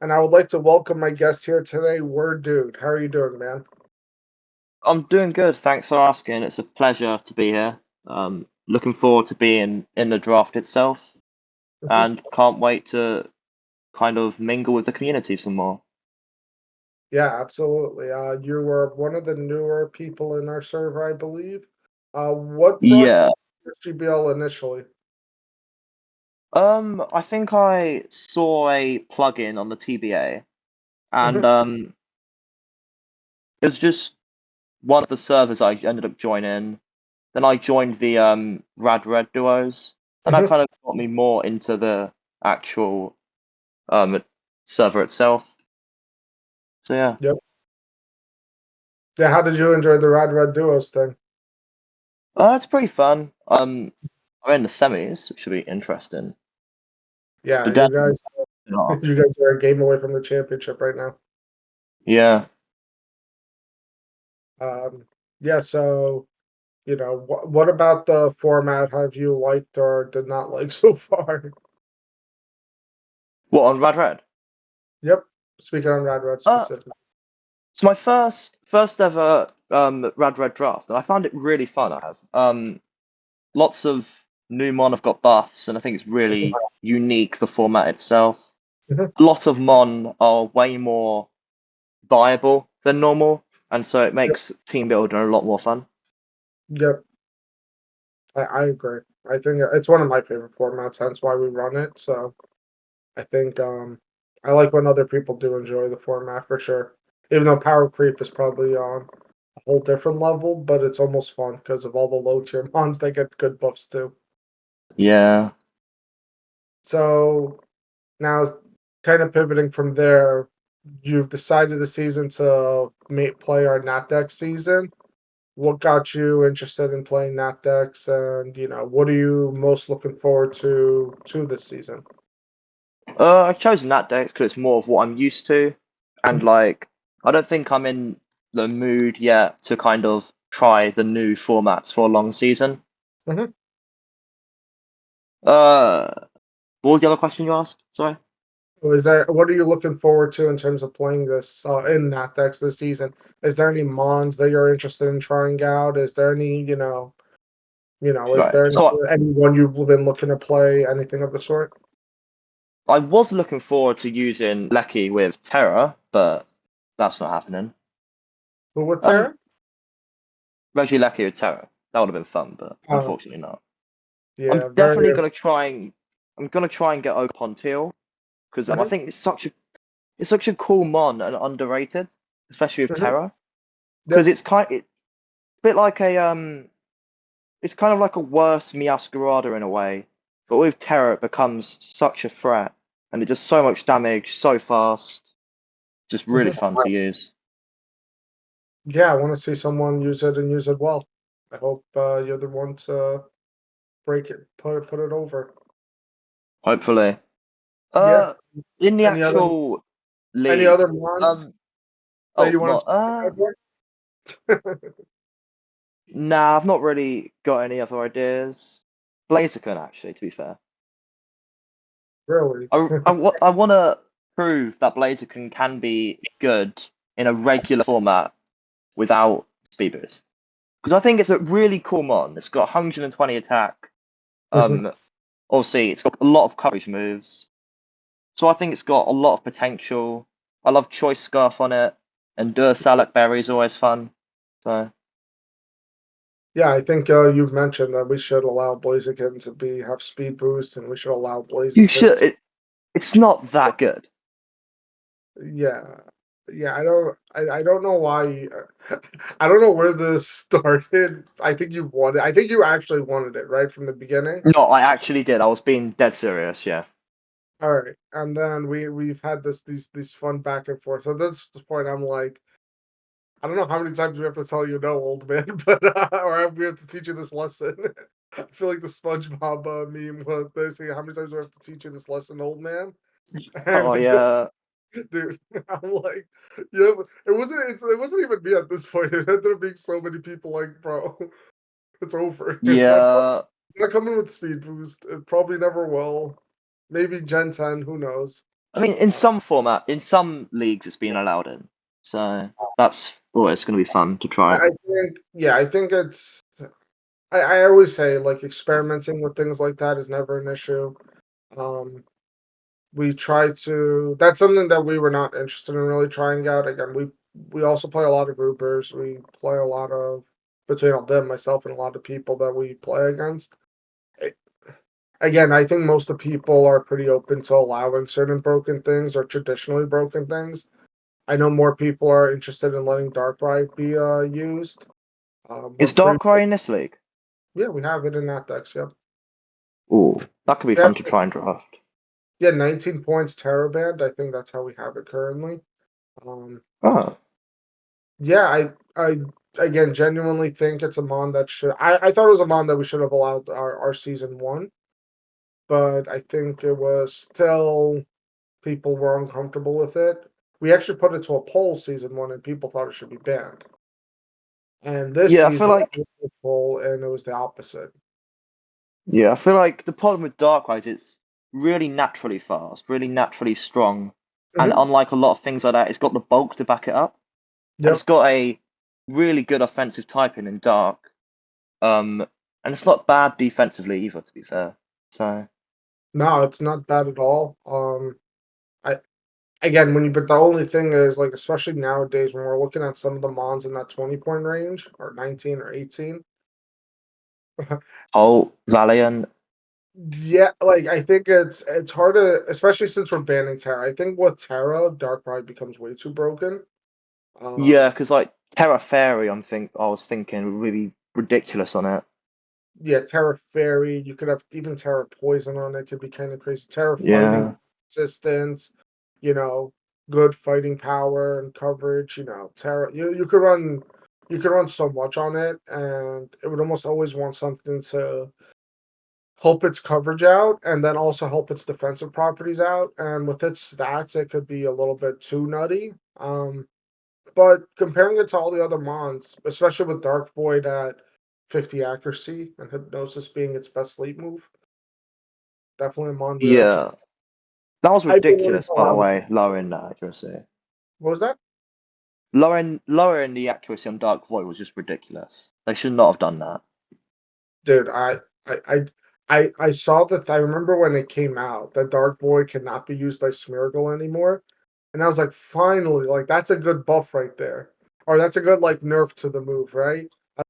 and I would like to welcome my guest here today, Weredude. How are you doing, man? I'm doing good. Thanks for asking. It's a pleasure to be here. Looking forward to being in the draft itself, Mhm. and can't wait to kind of mingle with the community some more. Yeah, absolutely. You were one of the newer people in our server, I believe. What brought Yeah. you to GBL initially? I think I saw a plugin on the TBA, and Mhm, it was just one of the servers I ended up joining. Then I joined the Rad Red duos, and that mhm. kind of got me more into the actual um server itself. So yeah. Yep. Yeah, how did you enjoy the Rad Red Duos thing? It's pretty fun. I'm in the semis, which should be interesting. Yeah, But then, oh, you guys are a game away from the championship right now. yeah. Um, yeah, so what about the format have you liked or did not like so far? What on Rad Red? Yep. Speaking on Rad Red Uh, specifically. it's my first ever Rad Red draft, and I found it really fun. I have lots of new mon have got buffs, and I think it's really unique the format itself. Mhm. A lot of mon are way more viable than normal, and so it Yep. makes team building a lot more fun. Yep. I agree. I think it's one of my favorite formats, hence why we run it. So I think I like when other people do enjoy the format for sure. Even though power creep is probably on a whole different level, but it's almost fun because of all the low tier mons that get good buffs too. Yeah. So now, kind of pivoting from there, you've decided the season to play our Nat deck season. What got you interested in playing Nat decks, and what are you most looking forward to this season? I've chosen that deck because it's more of what I'm used to, and I don't think I'm in the mood yet to kind of try the new formats for a long season. Mhm. Uh, what was the other question you asked? Sorry. So what are you looking forward to in terms of playing this in Nat decks this season? Is there any mons that you're interested in trying out? Is there any is Right. there So anyone you've been looking to play? Anything of the sort? I was looking forward to using Lecky with Terra, but that's not happening. Who with Um, Terra? Reggie Lecky with Terra. That would have been fun, but Uh, unfortunately not. I'm yeah, definitely very. gonna try and I'm gonna try and get Oak Teal because I Mhm, think it's such a cool mon and underrated, especially with mhm. Terra. Because Yep. it's a bit like it's kind of like a worse Miascarada in a way, but with Terra it becomes such a threat, and it does so much damage so fast. Just really Mhm. fun to use. Yeah, I want to see someone use it and use it well. I hope you're the one to break it, put it over. Hopefully, Yeah. uh, in the Any other actual any league, other mons um, that oh, you want well, to talk about? nah, I've not really got any other ideas. Blaziken, actually, to be fair, Really? I want to prove that Blaziken can be good in a regular format without speed boost. Because I think it's a really cool mon. It's got 120 attack. Mhm. Um, Obviously, it's got a lot of coverage moves. So I think it's got a lot of potential. I love Choice Scarf on it, and Dursalak Berry is always fun. So Yeah, I think you've mentioned that we should allow Blaziken to be have speed boost, and we should allow you Blaziken should. to. It's not that good. Yeah, yeah. I don't know why. I don't know where this started. I think you wanted. I think you actually wanted it right from the beginning. No, I actually did. I was being dead serious. Yeah. All right, and then we've had these fun back and forth. So that's the point. I'm like, I don't know how many times we have to tell you no, old man, but or we have to teach you this lesson. I feel like the SpongeBob meme was basically how many times do we have to teach you this lesson, old man? And Oh I feel, yeah. dude, I'm like, yeah, but it wasn't even me at this point. It ended up being so many people like, bro, it's over. Yeah. It's not coming with speed boost. It probably never will. Maybe Gen 10, who knows? I mean, in some leagues, it's been allowed in, so that's always going to be fun to try. I think it's. I always say like experimenting with things like that is never an issue. Um, we try to. That's something that we were not interested in really trying out. Again, we also play a lot of groupers. We play a lot of between all them, myself, and a lot of people that we play against. It, again, I think most of the people are pretty open to allowing certain broken things or traditionally broken things. I know more people are interested in letting Darkrai be used. Is Darkrai in this league? Yeah, we have it in that decks. Yeah, Ooh, that could be yeah, fun to try and draft. yeah. 19 points Teraband. I think that's how we have it currently. Um, Oh, yeah, I again genuinely think it's a mon that should. I thought it was a mon that we should have allowed our season one, but I think it was still people were uncomfortable with it. We actually put it to a poll season one, and people thought it should be banned. And this yeah, I feel season, like it was a poll, and it was the opposite. the problem with Darkrai is it's really naturally fast, really naturally strong, and Hmm. unlike a lot of things like that, it's got the bulk to back it up, and it's Yep. got a really good offensive typing in Dark. And it's not bad defensively either, to be fair. So No, it's not bad at all. I again when you but the only thing is like especially nowadays when we're looking at some of the mons in that 20-point range or 19 or 18. oh, Valiant, Yeah, like I think it's hard to especially since we're banning Terra. I think with Terra, Darkrai becomes way too broken. yeah, Um because like Terra Fairy, I was thinking would be ridiculous on it. yeah, Terra Fairy, you could have even Terra Poison on it, could be kind of crazy. Terra Fighting Yeah, Resistance, you know, good fighting power and coverage, Terra you could run so much on it and it would almost always want something to help its coverage out and then also help its defensive properties out. And with its stats, it could be a little bit too nutty. But comparing it to all the other mons, especially with Dark Void at 50 accuracy and Hypnosis being its best sleep move, definitely a mon we are interested. yeah, that was I've been wanting ridiculous, to by the allow it. way. Lowering the accuracy, What was that? lowering the accuracy on Dark Void was just ridiculous. They should not have done that. Dude, I, I, I saw that. I remember when it came out that Dark Void cannot be used by Smeargle anymore. And I was like, finally, like that's a good buff right there. Or that's a good like nerf to the move, right? I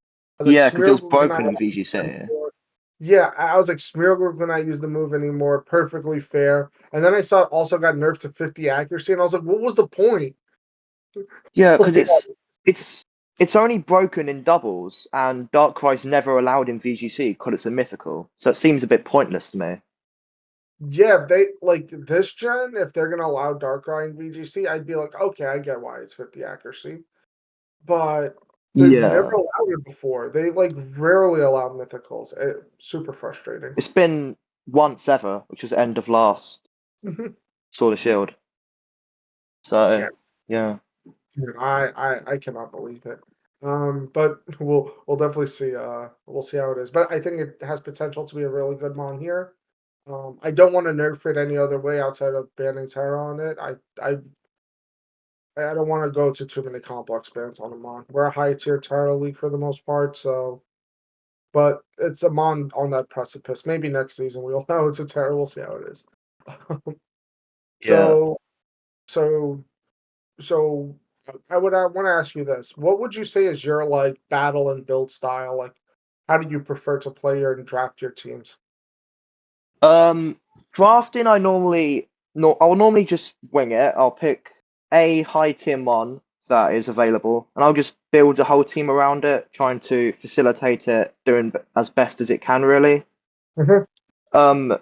was like, Yeah, because it was Smeargle cannot broken in VGC. anymore. Yeah, I was like, Smeargle cannot use the move anymore. Perfectly fair. And then I saw it also got nerfed to 50 accuracy, and I was like, what was the point? Yeah, because it's it's only broken in doubles, and Darkrai's never allowed in VGC because it's a mythical. So it seems a bit pointless to me. Yeah, they like this gen, if they're gonna allow Darkrai in VGC, I'd be like, okay, I get why it's 50 accuracy. But they've never Yeah, allowed it before. They like rarely allow mythicals. Super frustrating. it's been once ever, which was end of last Mhm. Sword of Shield. So Yeah, yeah, I cannot believe it. But we'll definitely see. We'll see how it is. But I think it has potential to be a really good mon here. I don't want to nerf it any other way outside of banning Terra on it. I don't want to go to too many complex bans on a mon. We're a high tier Terra league for the most part, so but it's a mon on that precipice. Maybe next season we'll know it's a Terra. We'll see how it is. yeah. so so so I want to ask you this. What would you say is your like battle and build style? Like how do you prefer to play your and draft your teams? Um, Drafting, I'll normally just wing it. I'll pick a high tier mon that is available, and I'll just build a whole team around it, trying to facilitate it, doing as best as it can, really. Mhm. Um,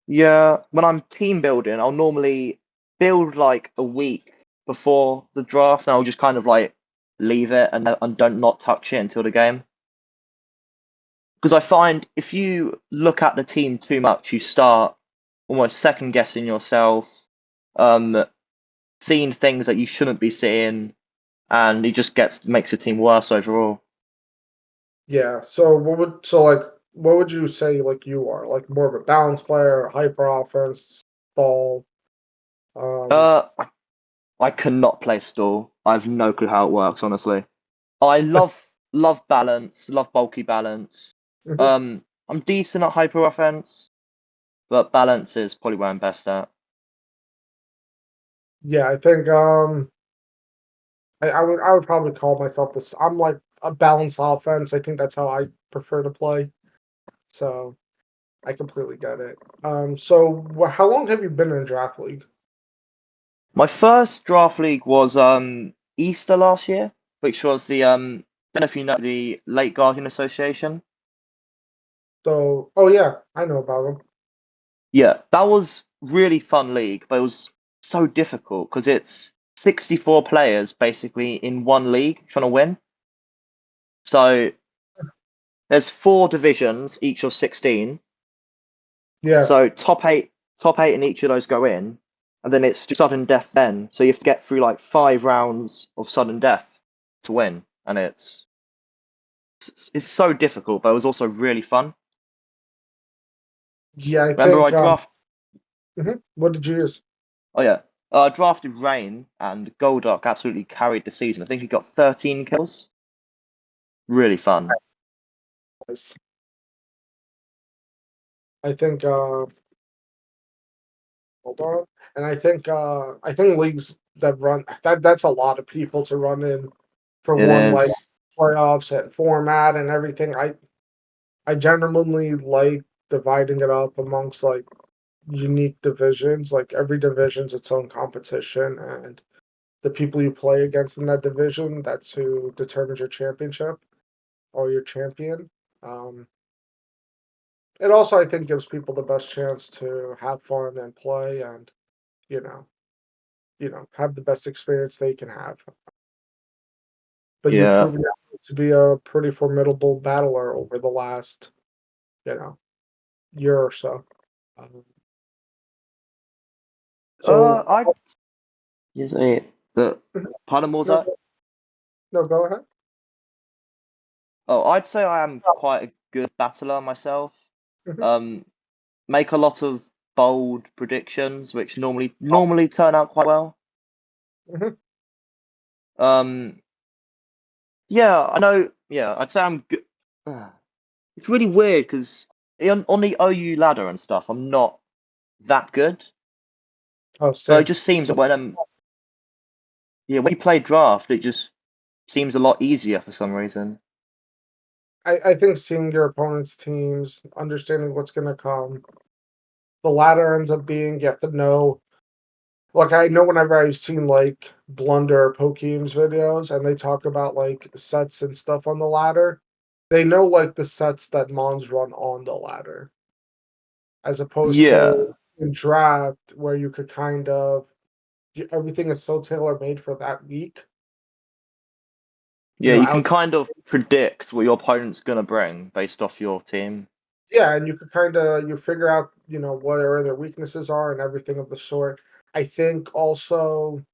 yeah, when I'm team building, I'll normally build like a week before the draft, and I'll just kind of like leave it and don't not touch it until the game. Because I find if you look at the team too much, you start almost second guessing yourself, um, seeing things that you shouldn't be seeing, and it just makes the team worse overall. Yeah. So what would you say like you are? Like more of a balanced player, hyper offense, stall. Um, Uh, I cannot play stall. I have no clue how it works, honestly. I love balance, love bulky balance. mhm. I'm decent at hyper offense, but balance is probably where I'm best at. Yeah, I think I would probably call myself this. I'm like a balanced offense. I think that's how I prefer to play. So I completely get it. So how long have you been in draft league? My first draft league was Easter last year, which was the don't know if you know the Late Guardian Association. So, oh yeah, I know about them. Yeah, that was really fun league, but it was so difficult because it's 64 players basically in one league trying to win. So there's four divisions, each of 16. Yeah, So top eight in each of those go in, and then it's just sudden death then. So you have to get through like 5 rounds of sudden death to win, and it's so difficult, but it was also really fun. yeah. I Remember, I think. draft What did you use? oh yeah, I drafted Rain, and Golduck absolutely carried the season. I think he got 13 kills. Really fun. Nice. I think. Hold on. And I think leagues that run that's a lot of people to run in for It one like is. playoffs and format and everything. I genuinely like dividing it up amongst like unique divisions. Like every division's its own competition, and the people you play against in that division, that's who determines your championship or your champion. Um, it also, I think, gives people the best chance to have fun and play, and you know, have the best experience they can have. But you've Yeah. proven yourself to be a pretty formidable battler over the last, you know, year or so. Um, so, I'd say that. mhm, Pardon, what was no, that? no, go ahead. Oh, I'd say I am quite a good battler myself. Mhm, Um, make a lot of bold predictions, which normally turn out quite well. mhm. Um, yeah, I know. Yeah, I'd say I'm good. It's really weird because on the OU ladder and stuff, I'm not that good. Oh, But it same. just seems that when you play draft, it just seems a lot easier for some reason. I think seeing your opponent's teams, understanding what's going to come, the ladder ends up being you have to know. Like I know whenever I've seen like Blunder or Pokeem's videos and they talk about like sets and stuff on the ladder, they know like the sets that Mons run on the ladder, as opposed to Yeah, in draft where you could kind of everything is so tailor made for that week. yeah, you can Out kind of predict what your opponent's gonna bring based off your team. yeah, and you could kind of you figure out where their weaknesses are and everything of the sort. I think also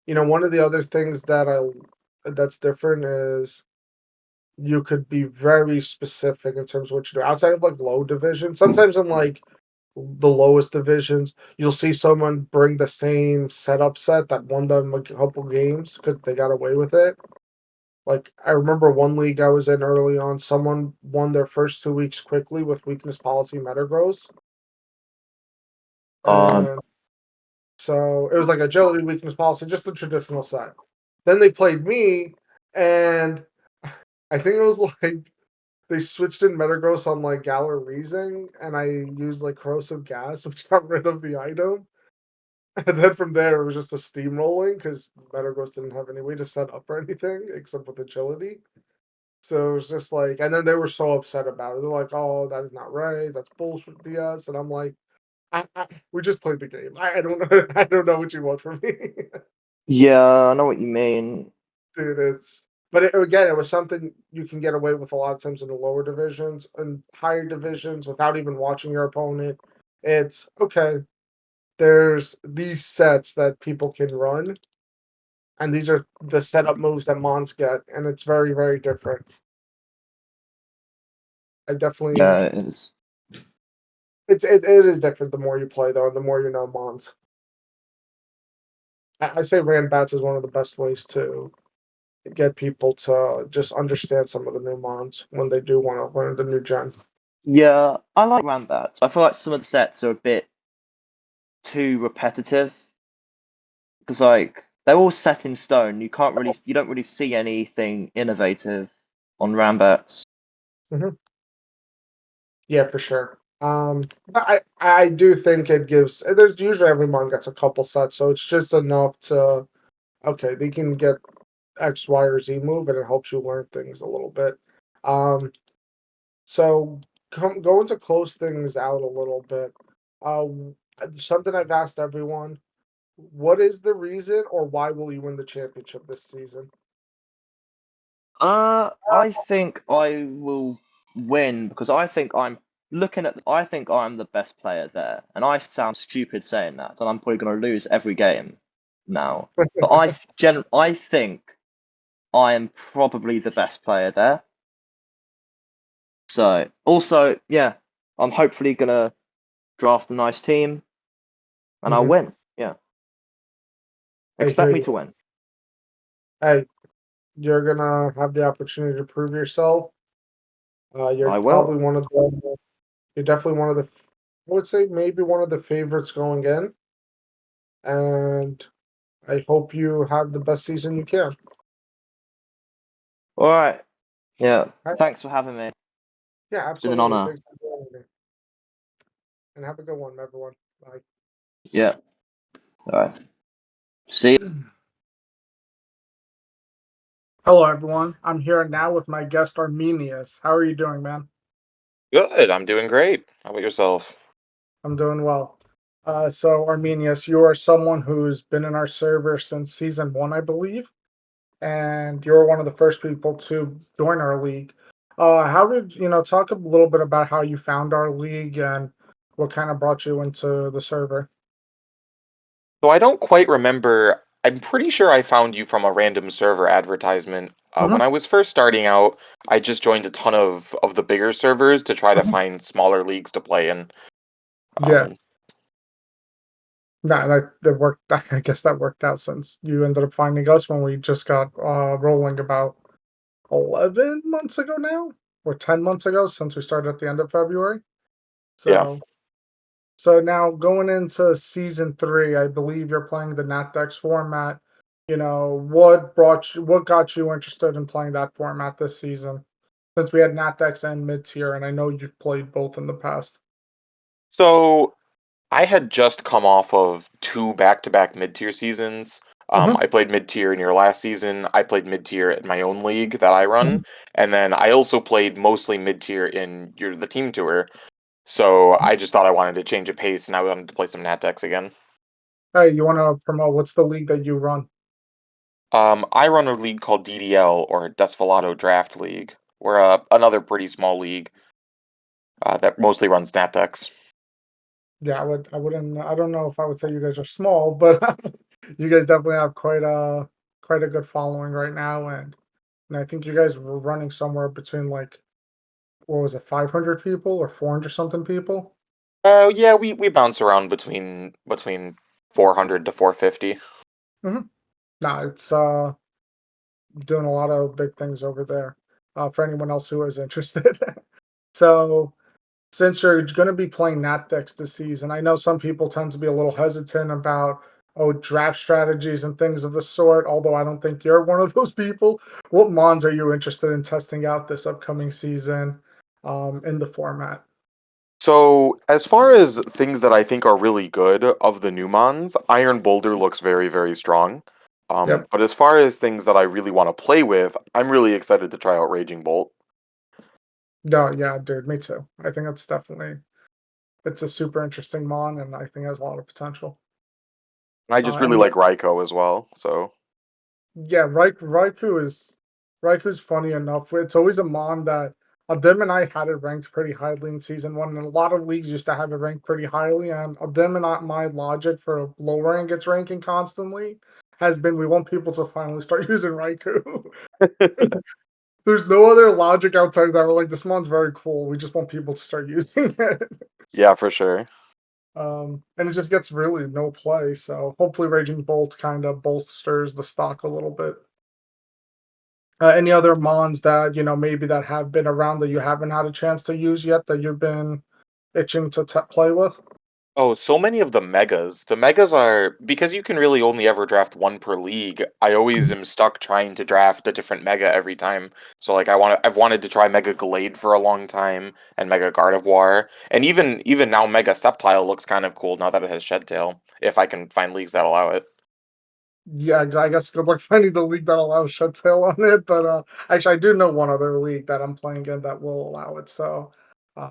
one of the other things that's different is you could be very specific in terms of what you do outside of like low division. Sometimes in like the lowest divisions, you'll see someone bring the same setup set that won them a couple games because they got away with it. Like I remember one league I was in early on, someone won their first 2 weeks quickly with weakness policy metagross, Um, and so it was like agility, weakness policy, just the traditional set. Then they played me, and I think it was like they switched in Metagross on like Galar Reason, and I used like corrosive gas, which got rid of the item. And then from there, it was just a steamrolling because Metagross didn't have any way to set up or anything except with agility. So it was just like, and then they were so upset about it. They're like, "Oh, that is not right. That's bullshit, BS." And I'm like, "We just played the game. I don't know. I don't know what you want from me, yeah, I know what you mean. dude." Again, it was something you can get away with a lot of times in the lower divisions and higher divisions without even watching your opponent. It's okay. There's these sets that people can run, and these are the setup moves that Mons get, and it's very, very different. I definitely Yeah, it is. it is different the more you play though, and the more you know Mons. I say Bats is one of the best ways to get people to just understand some of the new Mons when they do want to learn the new gen. Yeah, I like Rambats. I feel like some of the sets are a bit too repetitive because like they're all set in stone. You don't really see anything innovative on Rambats. Hmm. Yeah, for sure. But I do think it gives. There's usually every Mon gets a couple sets, so it's just enough to okay. They can get X, Y, or Z move, and it helps you learn things a little bit. Um, so going to close things out a little bit. Uh, something I've asked everyone: what is the reason, or why will you win the championship this season? I think I will win because I think I'm the best player there, and I sound stupid saying that, and I'm probably going to lose every game now. But I think I am probably the best player there. So also, yeah, I'm hopefully gonna draft a nice team, and I'll Hmm. win. Yeah, I hear expect me you. to win. Hey, you're gonna have the opportunity to prove yourself. You're I probably will. one of the. You're definitely one of the. I would say maybe one of the favorites going in, and I hope you have the best season you can. All right. Yeah. Right? Thanks for having me. Yeah, It's been an absolutely. honor. Thanks for joining me, and have a good one, everyone. Bye. Yeah. All right. See. Hello, everyone. I'm here now with my guest Armenius. How are you doing, man? Good. I'm doing great. How about yourself? I'm doing well. So, Armenius, you are someone who's been in our server since season one, I believe, and you're one of the first people to join our league. How did talk a little bit about how you found our league and what kind of brought you into the server? So I don't quite remember. I'm pretty sure I found you from a random server advertisement. When Hmm. I was first starting out, I just joined a ton of the bigger servers to try to Hmm. find smaller leagues to play in. Yeah, Um, no, that worked. I guess that worked out since you ended up finding us when we just got rolling about 11 months ago now, or 10 months ago since we started at the end of February. yeah. So, so now going into season three, I believe you're playing the NatDex format. What got you interested in playing that format this season? Since we had NatDex and mid tier, and I know you've played both in the past. So I had just come off of two back-to-back mid-tier seasons. Hmm. I played mid-tier in your last season. I played mid-tier at my own league that I Hmm. run, and then I also played mostly mid-tier in the team tour. So I just thought I wanted to change a pace, and I wanted to play some Nat decks again. Hey, you want to promote? What's the league that you run? I run a league called DDL, or Desvelato Draft League. We're another pretty small league that mostly runs Nat decks. Yeah, I wouldn't. I don't know if I would say you guys are small, but you guys definitely have quite a good following right now, and I think you guys were running somewhere between like what was it, 500 people or 400 something people? Yeah, we bounce around between 400 to 450. Hmm. No, it's doing a lot of big things over there. For anyone else who is interested. So since you're going to be playing NatDex this season, I know some people tend to be a little hesitant about draft strategies and things of the sort. Although I don't think you're one of those people. What mons are you interested in testing out this upcoming season in the format? So, as far as things that I think are really good of the Numons, Iron Boulder looks very, very strong. Yep. But as far as things that I really want to play with, I'm really excited to try out Raging Bolt. No, yeah, dude, me too. I think it's a super interesting mon, and I think has a lot of potential. And I just really And like Raikou as well, so yeah, Raiku's funny enough. It's always a mon that Adim and I had it ranked pretty highly in season one, and a lot of leagues used to have it ranked pretty highly. And Adim and my logic for lowering its ranking constantly has been we want people to finally start using Raikou. There's no other logic outside of that. We're like, this mon's very cool. We just want people to start using it. Yeah, for sure. And it just gets really no play. So hopefully, Raging Bolt kind of bolsters the stock a little bit. Any other mons that maybe that have been around that you haven't had a chance to use yet that you've been itching to play with? Oh, so many of the megas. The megas are because you can really only ever draft one per league. I always am stuck trying to draft a different mega every time. So like I've wanted to try Mega Glade for a long time and Mega Gardevoir. And even now Mega Sceptile looks kind of cool now that it has Shed-Tail, if I can find leagues that allow it. Yeah, I guess good luck finding the league that allows Shut-Tail on it. But actually, I do know one other league that I'm playing in that will allow it. So, uh,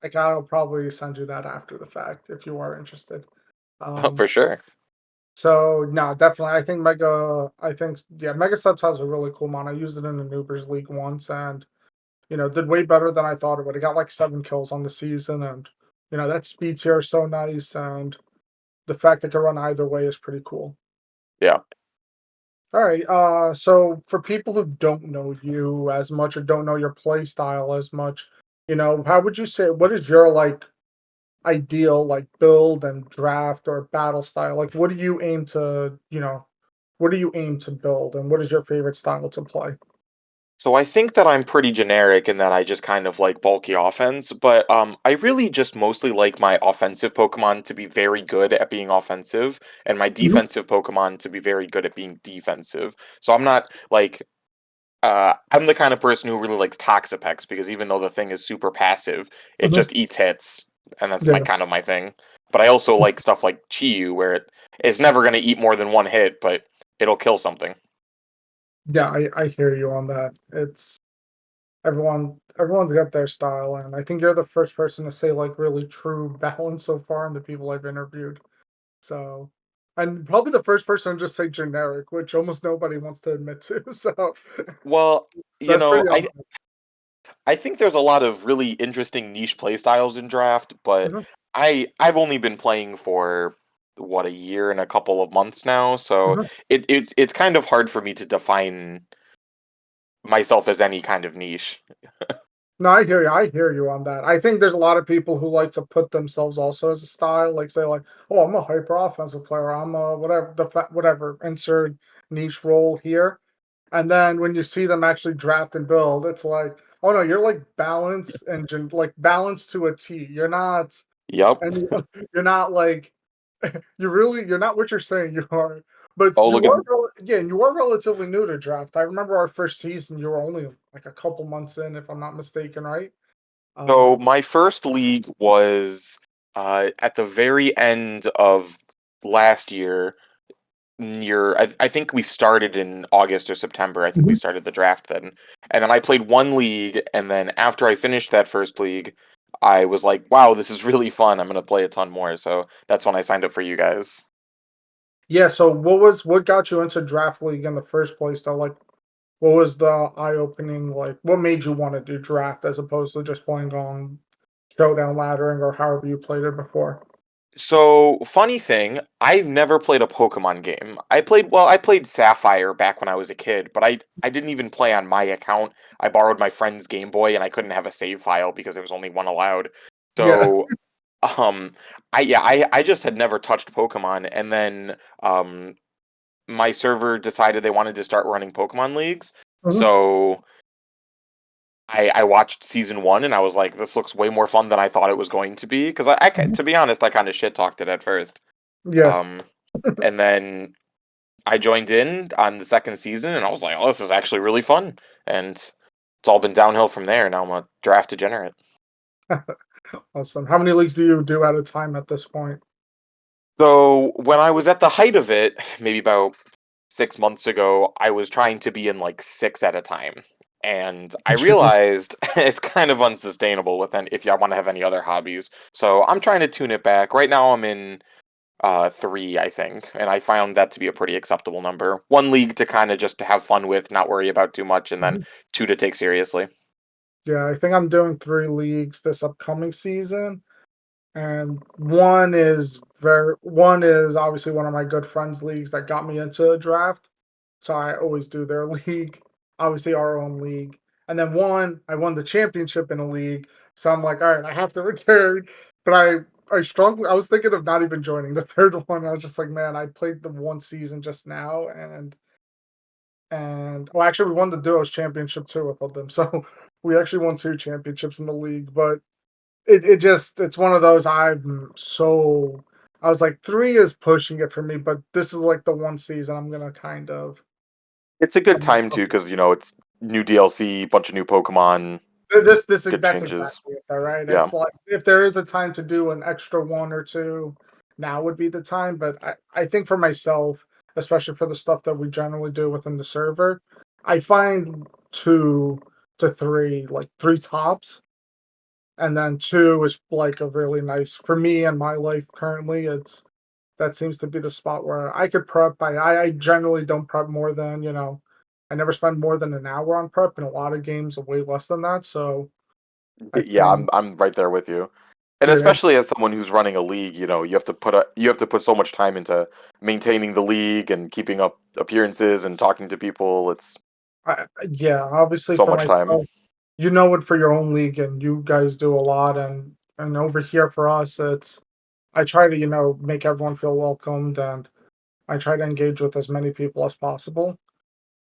like, I'll probably send you that after the fact if you are interested. For sure. So no, definitely. Mega Subtiles are really cool, man. I used it in the Noobers League once, and did way better than I thought it would. I got like 7 kills on the season, and that speed tier is so nice, and the fact it can run either way is pretty cool. Yeah. All right. So for people who don't know you as much or don't know your play style as much, how would you say what is your like ideal like build and draft or battle style? Like, what do you aim to build, and what is your favorite style to play? So I think that I'm pretty generic in that I just kind of like bulky offense, but I really just mostly like my offensive Pokemon to be very good at being offensive, and my Mhm, defensive Pokemon to be very good at being defensive. So I'm not like I'm the kind of person who really likes Toxapex because even though the thing is super passive, it mhm. just eats hits, and that's my Yeah, kind of my thing. But I also like stuff like Chiyu, where it is never going to eat more than one hit, but it'll kill something. yeah, I hear you on that. It's everyone's got their style, and I think you're the first person to say like really true balance so far in the people I've interviewed. So, and probably the first person to just say generic, which almost nobody wants to admit to. So Well, that's pretty awesome. I think there's a lot of really interesting niche playstyles in draft, but Mhm, I've only been playing for what a year and a couple of months now, so mhm. it's kind of hard for me to define myself as any kind of niche. No, I hear you. I hear you on that. I think there's a lot of people who like to put themselves also as a style, like say like, "Oh, I'm a hyper offensive player. I'm a whatever whatever insert niche role here." And then when you see them actually draft and build, it's like, "Oh no, you're like balance engine, like balance to a T. You're not Yep. any, you're not like you're not what you're saying you are." But Oh, look at you are relatively new to draft. I remember our first season, you were only like a couple months in, if I'm not mistaken, right? so Um, my first league was at the very end of last year. I think we started in August or September. I think we Mhm. started the draft then. And then I played one league, and then after I finished that first league, I was like, wow, this is really fun. I'm gonna play a ton more. So that's when I signed up for you guys. Yeah, so what got you into draft league in the first place though? Like what was the eye opening like what made you want to do draft as opposed to just playing on showdown laddering or however you played it before? So, funny thing, I've never played a Pokemon game. I played Sapphire back when I was a kid, but I didn't even play on my account. I borrowed my friend's Game Boy and I couldn't have a save file because there was only one allowed. Yeah. So, um I just had never touched Pokemon, and then my server decided they wanted to start running Pokemon leagues. Mhm. So, I watched season 1 and I was like, this looks way more fun than I thought it was going to be because Mhm. to be honest, I kind of shit talked it at first. Yeah. Um and then I joined in on the second season, and I was like, "Oh, this is actually really fun." And it's all been downhill from there. Now I'm a draft degenerate. Awesome. How many leagues do you do at a time at this point? So when I was at the height of it, maybe about 6 months ago, I was trying to be in like six at a time, and I Jeez. realized it's kind of unsustainable with if I want to have any other hobbies. So I'm trying to tune it back. Right now, I'm in three, I think, and I found that to be a pretty acceptable number. One league to kind of just to have fun with, not worry about too much, and then Mhm. two to take seriously. Yeah, I think I'm doing 3 leagues this upcoming season. And one is obviously one of my good friends' leagues that got me into a draft. So I always do their league, obviously our own league. and then I won the championship in a league. So I'm like, all right, I have to return. But I was thinking of not even joining the third one. I was just like, man, I played the one season just now, and well, actually, we won the duos championship too with them. So we actually won 2 championships in the league. But it's one of those. I was like 3 is pushing it for me, but this is like the one season I'm gonna kind of. It's a good time too, because it's new DLC, bunch of new Pokemon, good That's changes. exactly it, though, right? Yeah, It's like if there is a time to do an extra 1 or 2, now would be the time. But I think for myself, especially for the stuff that we generally do within the server, I find 2 to 3, like 3 tops, and then 2 is like a really nice for me and my life currently. That seems to be the spot where I could prep. I generally don't prep more than I never spend more than an hour on prep in a lot of games, way less than that. So I yeah, think, I'm right there with you. And dude, especially as someone who's running a league, you have to put so much time into maintaining the league and keeping up appearances and talking to people. It's yeah, obviously so for much time. myself, it for your own league, and you guys do a lot, and over here for us, I try to make everyone feel welcomed, and I try to engage with as many people as possible.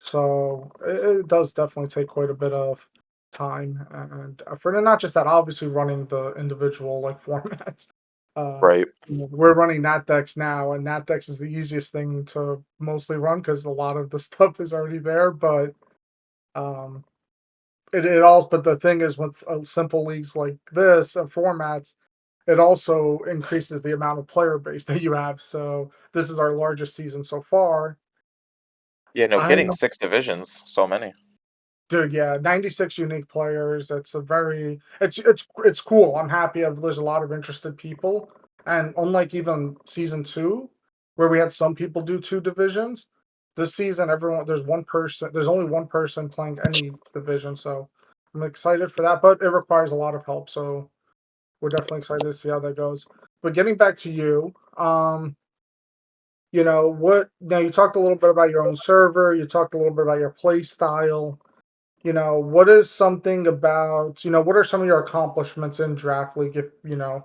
So it does definitely take quite a bit of time and effort, and not just that. Obviously, running the individual like formats. Right. We're running NatDex now, and NatDex is the easiest thing to mostly run because a lot of the stuff is already there. But um, but the thing is, with simple leagues like this and formats, it also increases the amount of player base that you have. So this is our largest season so far. Yeah, no I kidding. 6 divisions, so many. Dude, yeah, 96 unique players. It's cool. I'm happy there's a lot of interested people. And unlike even season 2, where we had some people do 2 divisions, this season there's only one person playing any division, so I'm excited for that, but it requires a lot of help, so we're definitely excited to see how that goes. But getting back to you, what now you talked a little bit about your own server, you talked a little bit about your play style. What is something about, what are some of your accomplishments in Draft League? If,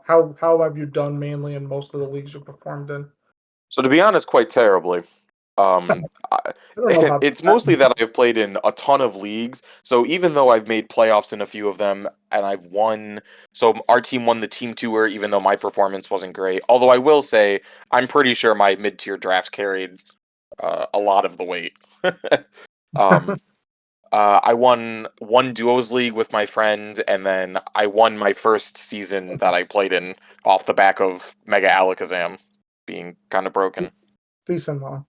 how have you done mainly in most of the leagues you performed in? So to be honest, quite terribly. I, I don't know about it's that. mostly that I've played in a ton of leagues. So even though I've made playoffs in a few of them and I've won, so our team won the team tour, even though my performance wasn't great. Although I will say, I'm pretty sure my mid-tier drafts carried a lot of the weight. um, I won one duos league with my friend, and then I won my first season that I played in off the back of Mega Alakazam being kind of broken. Decent one.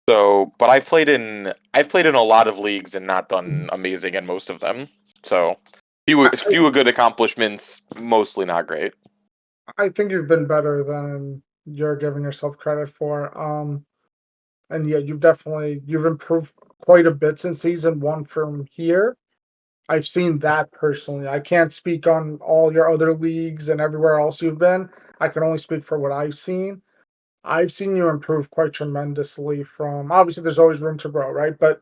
So, but I've played in a lot of leagues and not done amazing in most of them. So, few good accomplishments, mostly not great. I think you've been better than you're giving yourself credit for. And yeah, you've improved quite a bit since season 1 from here. I've seen that personally. I can't speak on all your other leagues and everywhere else you've been. I can only speak for what I've seen. I've seen you improve quite tremendously from obviously there's always room to grow, right? But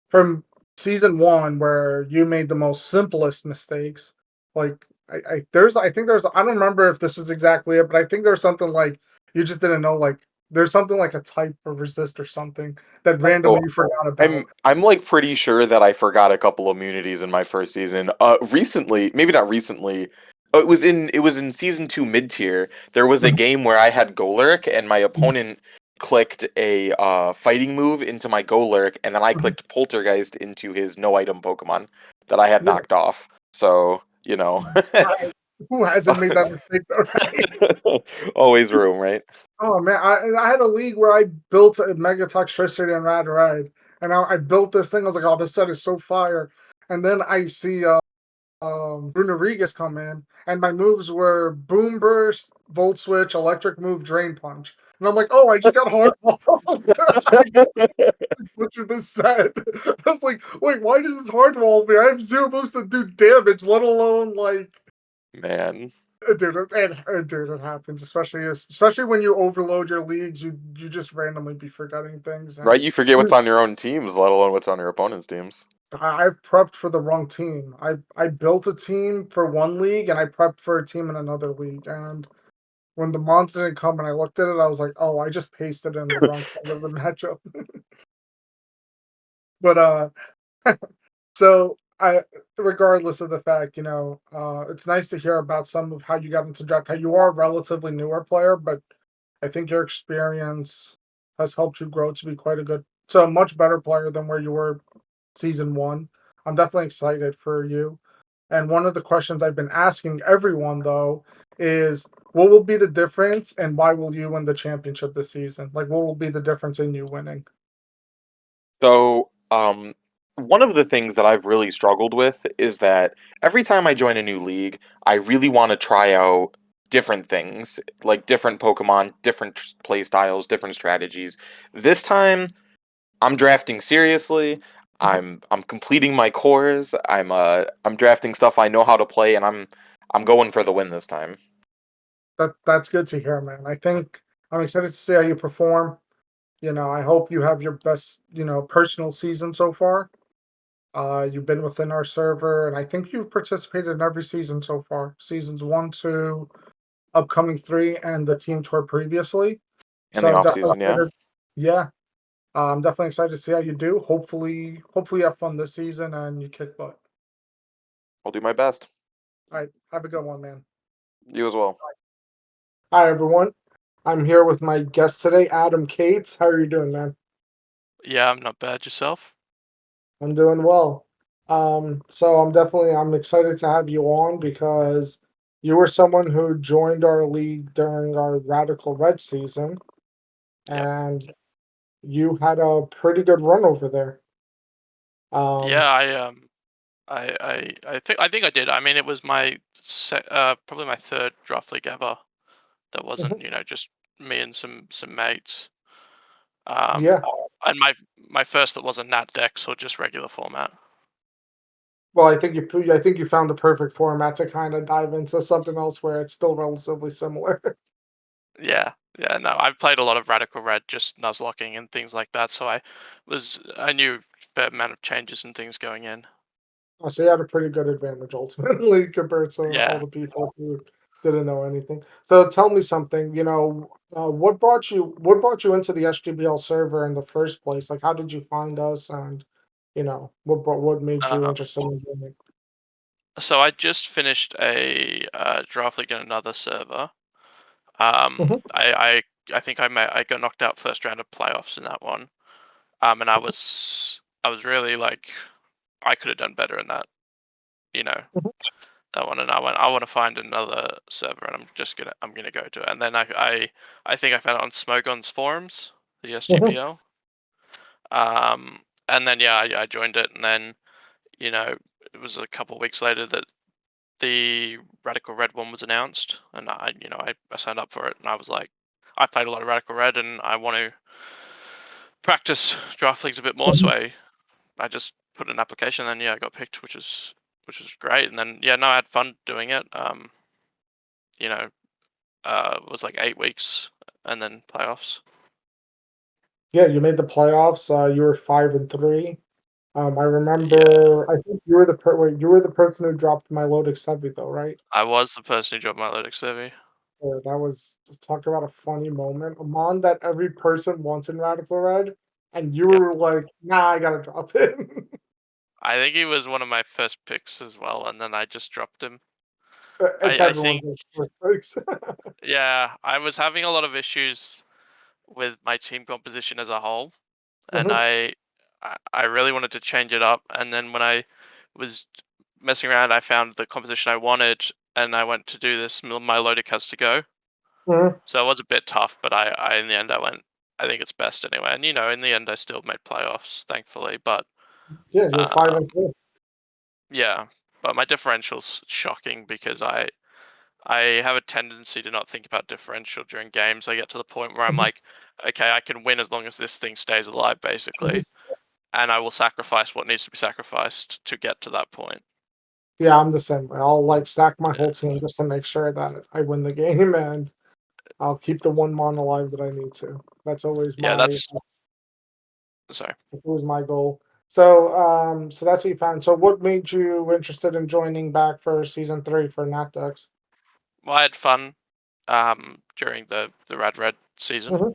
from season 1 where you made the most simplest mistakes, like I think there's I don't remember if this was exactly it, but I think there's something like you just didn't know like there's something like a type of resist or something that Oh, randomly you forgot about. I'm like pretty sure that I forgot a couple immunities in my first season. Recently, maybe not recently. It was in season 2 mid tier. There was a game where I had Golurk and my opponent clicked a fighting move into my Golurk, and then I clicked Poltergeist into his no item Pokemon that I had Yeah, knocked off. So, you know. who hasn't made that mistake though, right? Always room, right? Oh man, I had a league where I built a Mega Toxtricity and Rad Ride, and I built this thing. I was like, "Oh, this set is so fire!" And then I see Bruno Rodriguez come in, and my moves were Boom Burst, Volt Switch, Electric Move, Drain Punch, and I'm like, "Oh, I just got hard balled." I butchered this set. I was like, "Wait, why does this hard wall me? I have 0 moves to do damage, let alone like." Man. Dude, it happens, especially when you overload your leagues. You just randomly be forgetting things, Right? and You forget what's on your own teams, let alone what's on your opponent's teams. I've prepped for the wrong team. I built a team for one league, and I prepped for a team in another league, and when the monster didn't come and I looked at it, I was like, "Oh, I just pasted in the wrong part of the matchup." But, so regardless of the fact, it's nice to hear about some of how you got into draft. How you are a relatively newer player, but I think your experience has helped you grow to be a much better player than where you were season one. I'm definitely excited for you. And one of the questions I've been asking everyone though is what will be the difference and why will you win the championship this season? Like what will be the difference in you winning? So, one of the things that I've really struggled with is that every time I join a new league, I really want to try out different things, like different Pokemon, different play styles, different strategies. This time, I'm drafting seriously. I'm completing my cores. I'm drafting stuff I know how to play, and I'm going for the win this time. That's good to hear, man. I think I'm excited to see how you perform. I hope you have your best, personal season so far. You've been within our server, and I think you've participated in every season so far. Seasons one, two, upcoming three, and the team tour previously. In So the I'm off definitely season, yeah. excited. Yeah, I'm definitely excited to see how you do. Hopefully you have fun this season and you kick butt. I'll do my best. All right, have a good one, man. You as well. Hi, everyone. I'm here with my guest today, Adam Cates. How are you doing, man? Yeah, I'm not bad. Yourself? I'm doing well. So I'm excited to have you on because you were someone who joined our league during our Radical Red season, Yep. and you had a pretty good run over there. Yeah, Um, I think I did. I mean, it was my probably my third draft league ever. That wasn't, mhm, just me and some mates. Um, yeah. and my first that wasn't Nat Dex or just regular format. Well, I think you found the perfect format to kind of dive into something else where it's still relatively similar. Yeah, yeah. No, I played a lot of Radical Red, just nuzlocking and things like that. So I knew a fair amount of changes and things going in. So you had a pretty good advantage ultimately compared to all Yeah. the people who didn't know anything. So tell me something, what brought you into the SGBL server in the first place? Like how did you find us and what made you Um, interested in doing so I just finished a draft league in another server. it? Mhm, I think I got knocked out first round of playoffs in that one. And I was really like I could have done better in that, you know, mhm, that one. And I want to find another server, and I'm gonna go to it. And then I think I found it on Smogon's forums, the mhm, SGBL. And then yeah, I joined it, and then you know it was a couple of weeks later that the Radical Red one was announced, and I signed up for it, and I was like, I played a lot of Radical Red, and I want to practice draft leagues a bit more. So mhm. I just put an application, and yeah, I got picked, which was great. And then yeah, no, I had fun doing it. You know, it was like 8 weeks, and then playoffs. Yeah, you made the playoffs. You were 5-3. I Yeah, remember. I think you were the person who dropped my Lodex heavy though, right? I was the person who dropped my Lytics Levy. Yeah, that was just talk about a funny moment. A mon that every person wants in Radical Red, and you Yep. were like, "Nah, I gotta drop it." I think he was one of my first picks as well, and then I just dropped him. It's I everyone's think first picks. yeah, I was having a lot of issues with my team composition as a whole, and Mhm, I really wanted to change it up. And then when I was messing around, I found the composition I wanted, and I went to do this. My Lodic has to go, mhm. so it was a bit tough. But I in the end, I went. I think it's best anyway. And in the end, I still made playoffs, thankfully. But Yeah, you're five uh, and three. yeah, but my differential's shocking because I have a tendency to not think about differential during games. I get to the point where I'm Mhm, like, okay, I can win as long as this thing stays alive, mhm. basically, and I will sacrifice what needs to be sacrificed to get to that point. Yeah, I'm the same way. I'll like stack my Yeah, whole team just to make sure that I win the game, and I'll keep the one mon alive that I need to. That's always yeah, my that's sorry. goal. So that's what you found. So what made you interested in joining back for season 3 for NatDex? Well, I had fun during the Rad Red season. Mhm.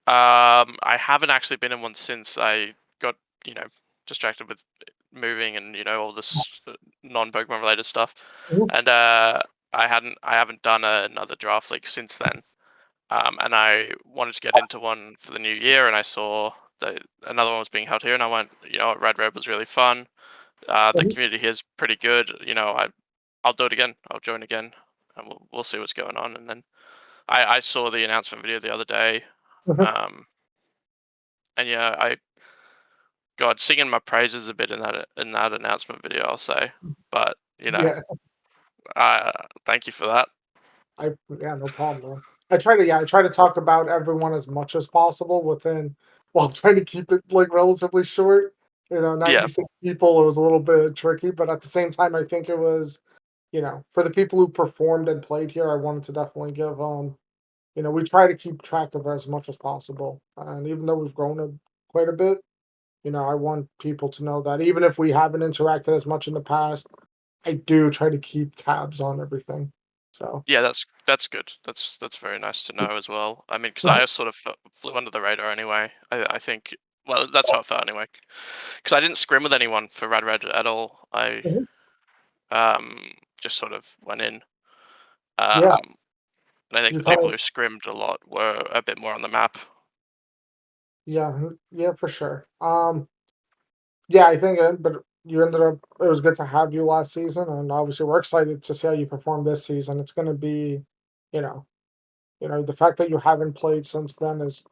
I haven't actually been in one since I got, you know, distracted with moving and all this non-Pokemon related stuff, Mhm. and I haven't done another draft league since then. And I wanted to get into one for the new year, and I saw that another one was being held here, and I went, Red Red was really fun. The Mhm. community here is pretty good. I'll do it again. I'll join again, and we'll see what's going on. And then I saw the announcement video the other day, Mhm. um, and yeah, I God singing my praises a bit in that announcement video, I'll say. But Yeah. uh, thank you for that. Yeah, no problem, man. I try to talk about everyone as much as possible within while trying to keep it like relatively short. Yeah, 96 people, it was a little bit tricky, but at the same time, I think it was, for the people who performed and played here, I wanted to definitely give we try to keep track of as much as possible. And even though we've grown quite a bit, I want people to know that even if we haven't interacted as much in the past, I do try to keep tabs on everything. So, yeah, that's good. That's very nice to know as well. I mean, because I sort of flew under the radar anyway. I think, well, that's how it felt anyway. Because I didn't scrim with anyone for Rad Red at all. I Mhm. just sort of went in. Yeah, And I think you the kind people of who scrimmed a lot were a bit more on the map. yeah, yeah, for sure. Yeah, I think, but you ended up. It was good to have you last season, and obviously we're excited to see how you perform this season. It's going to be, you know, the fact that you haven't played since then is,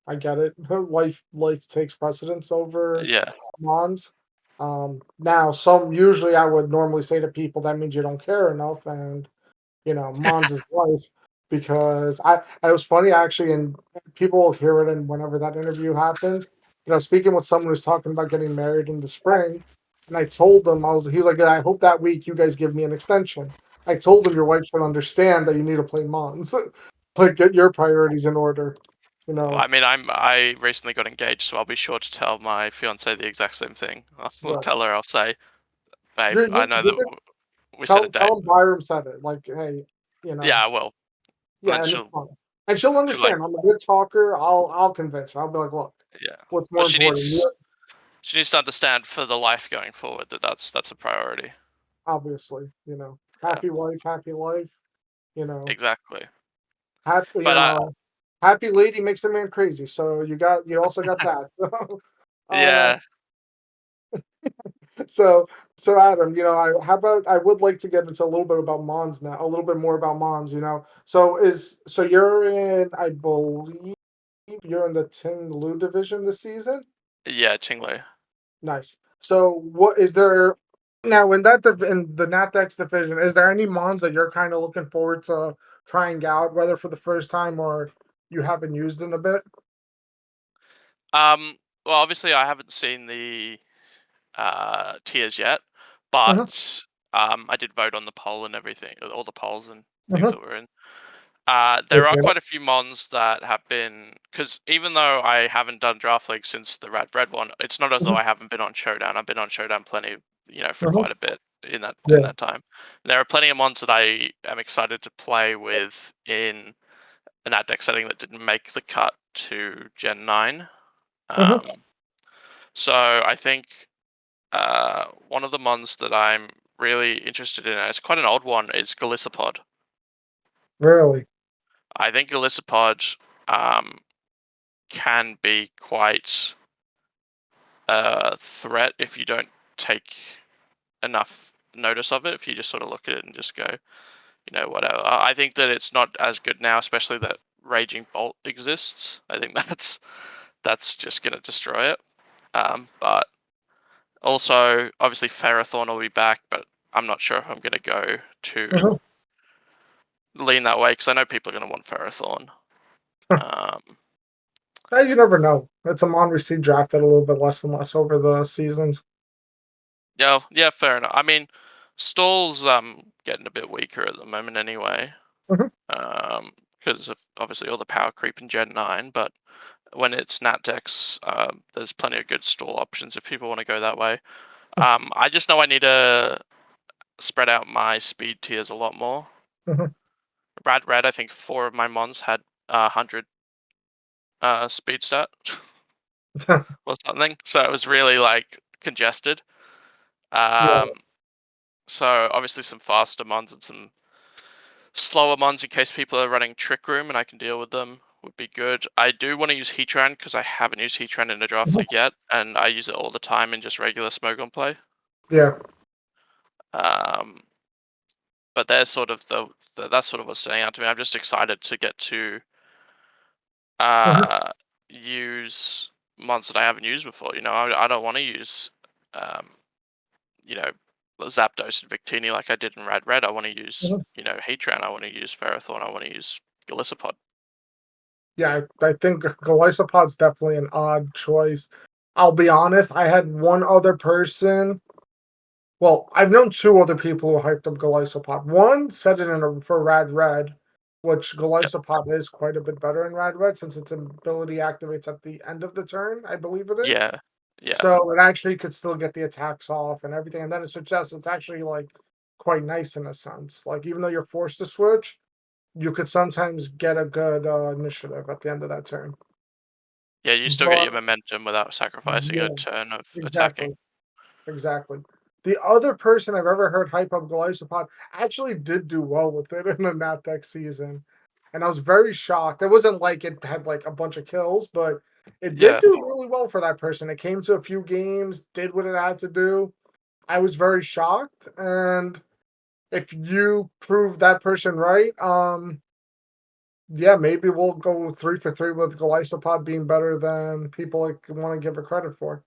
I get it. Life takes precedence over Yeah, Mons. Now, some usually I would normally say to people that means you don't care enough, and Mons' life because I was funny actually, and people will hear it and whenever that interview happens. Speaking with someone who's talking about getting married in the spring, and I told them he was like, "Yeah, I hope that week you guys give me an extension." I told him your wife should understand that you need to play Mons, but get your priorities in order. You well, know, I mean, I recently got engaged, so I'll be sure to tell my fiance the exact same thing. I'll right? tell her, I'll say, babe, You're I know you're that good. we set a date. Tell him Byram said it. Like, hey, you Yeah, know, I will. And then yeah, and it's fine. And she'll she'll like, understand. I'm a good talker. I'll convince her. I'll be like, look, yeah. what's Well, more important? You she needs to understand for the life going forward that that's a priority. obviously, Yeah, happy wife, happy life, you know, exactly. happy, But happy lady makes a man crazy. So you also got that. So, yeah, so Adam, how about I would like to get into a little bit about Mons now, a little bit more about Mons. So you're in, I believe you're in the Ting Lu division this season. yeah, Ting Lu. Nice. So what is there now in in the NatDex division, is there any mons that you're kind of looking forward to trying out, whether for the first time or you haven't used in a bit? Well, obviously, I haven't seen the tiers yet, Uh-huh, but I did vote on the poll and everything, all the polls and things uh-huh. that were in. There are Appreciate it. quite a few mons that have been, because even though I haven't done draft league since the Rad Red one, it's not as though Uh-huh, I haven't been on Showdown. I've been on Showdown plenty, for uh-huh. quite a bit in Yeah. that time. There are plenty of mons that I am excited to play with in an ad deck setting that didn't make the cut to Gen 9. Uh-huh. Um, so I think one of the mons that I'm really interested in, and it's quite an old one, is Galissapod. Really? I think Galissapod um, can be quite a threat if you don't take enough notice of it. If you just sort of look at it and just go, whatever. I think that it's not as good now, especially that Raging Bolt exists. I think that's just going to destroy it. But also, obviously, Ferrothorn will be back, but I'm not sure if I'm going to go to Uh-huh. lean that way because I know people are going to want Ferrothorn. Um, You never know. It's a mon we see drafted a little bit less and less over the seasons. yeah, fair enough. I mean, Stall's getting a bit weaker at the moment anyway, Uh-huh. because of obviously all the power creep in Gen 9. But when it's nat decks, there's plenty of good stall options if people want to go that way. I just know I need to spread out my speed tiers a lot more. Mhm. Red, I think 4 of my mons had 100 speed stat or something, so it was really like congested. Yeah. So obviously some faster mons and some slower mons in case people are running Trick Room and I can deal with them would be good. I do want to use Heatran because I haven't used Heatran in a draft Mhm. league yet, and I use it all the time in just regular Smogon play. Yeah. Um, but there's sort of that's sort of what's standing out to me. I'm just excited to get to Mhm. uh, use mons that I haven't used before. You know, I don't want to use um, you know, Zapdos and Victini like I did in Red. I want to use, Mhm. Heatran. I want to use Ferrothorn. I want to use Golisopod. Yeah, I think Golisopod's definitely an odd choice. I'll be honest, I had one other person. Well, I've known two other people who hyped up Golisopod. One said it for Red, which Yep. Golisopod is quite a bit better in Red since its ability activates at the end of the turn, I believe it is. Yeah. Yeah. So it actually could still get the attacks off and everything. And then it suggests it's actually like quite nice in a sense. Like even though you're forced to switch, you could sometimes get a good initiative at the end of that turn. Yeah. You still get But your momentum without sacrificing a yeah, turn of attacking. exactly. Exactly. The other person I've ever heard hype up Golisopod actually did do well with it in the NatDeck season. And I was very shocked. It wasn't like it had like a bunch of kills, but it did Yeah. do really well for that person. It came to a few games, did what it had to do. I was very shocked. And if you prove that person right, yeah, maybe we'll go 3 for 3 with Golisopod being better than people like want to give it credit for.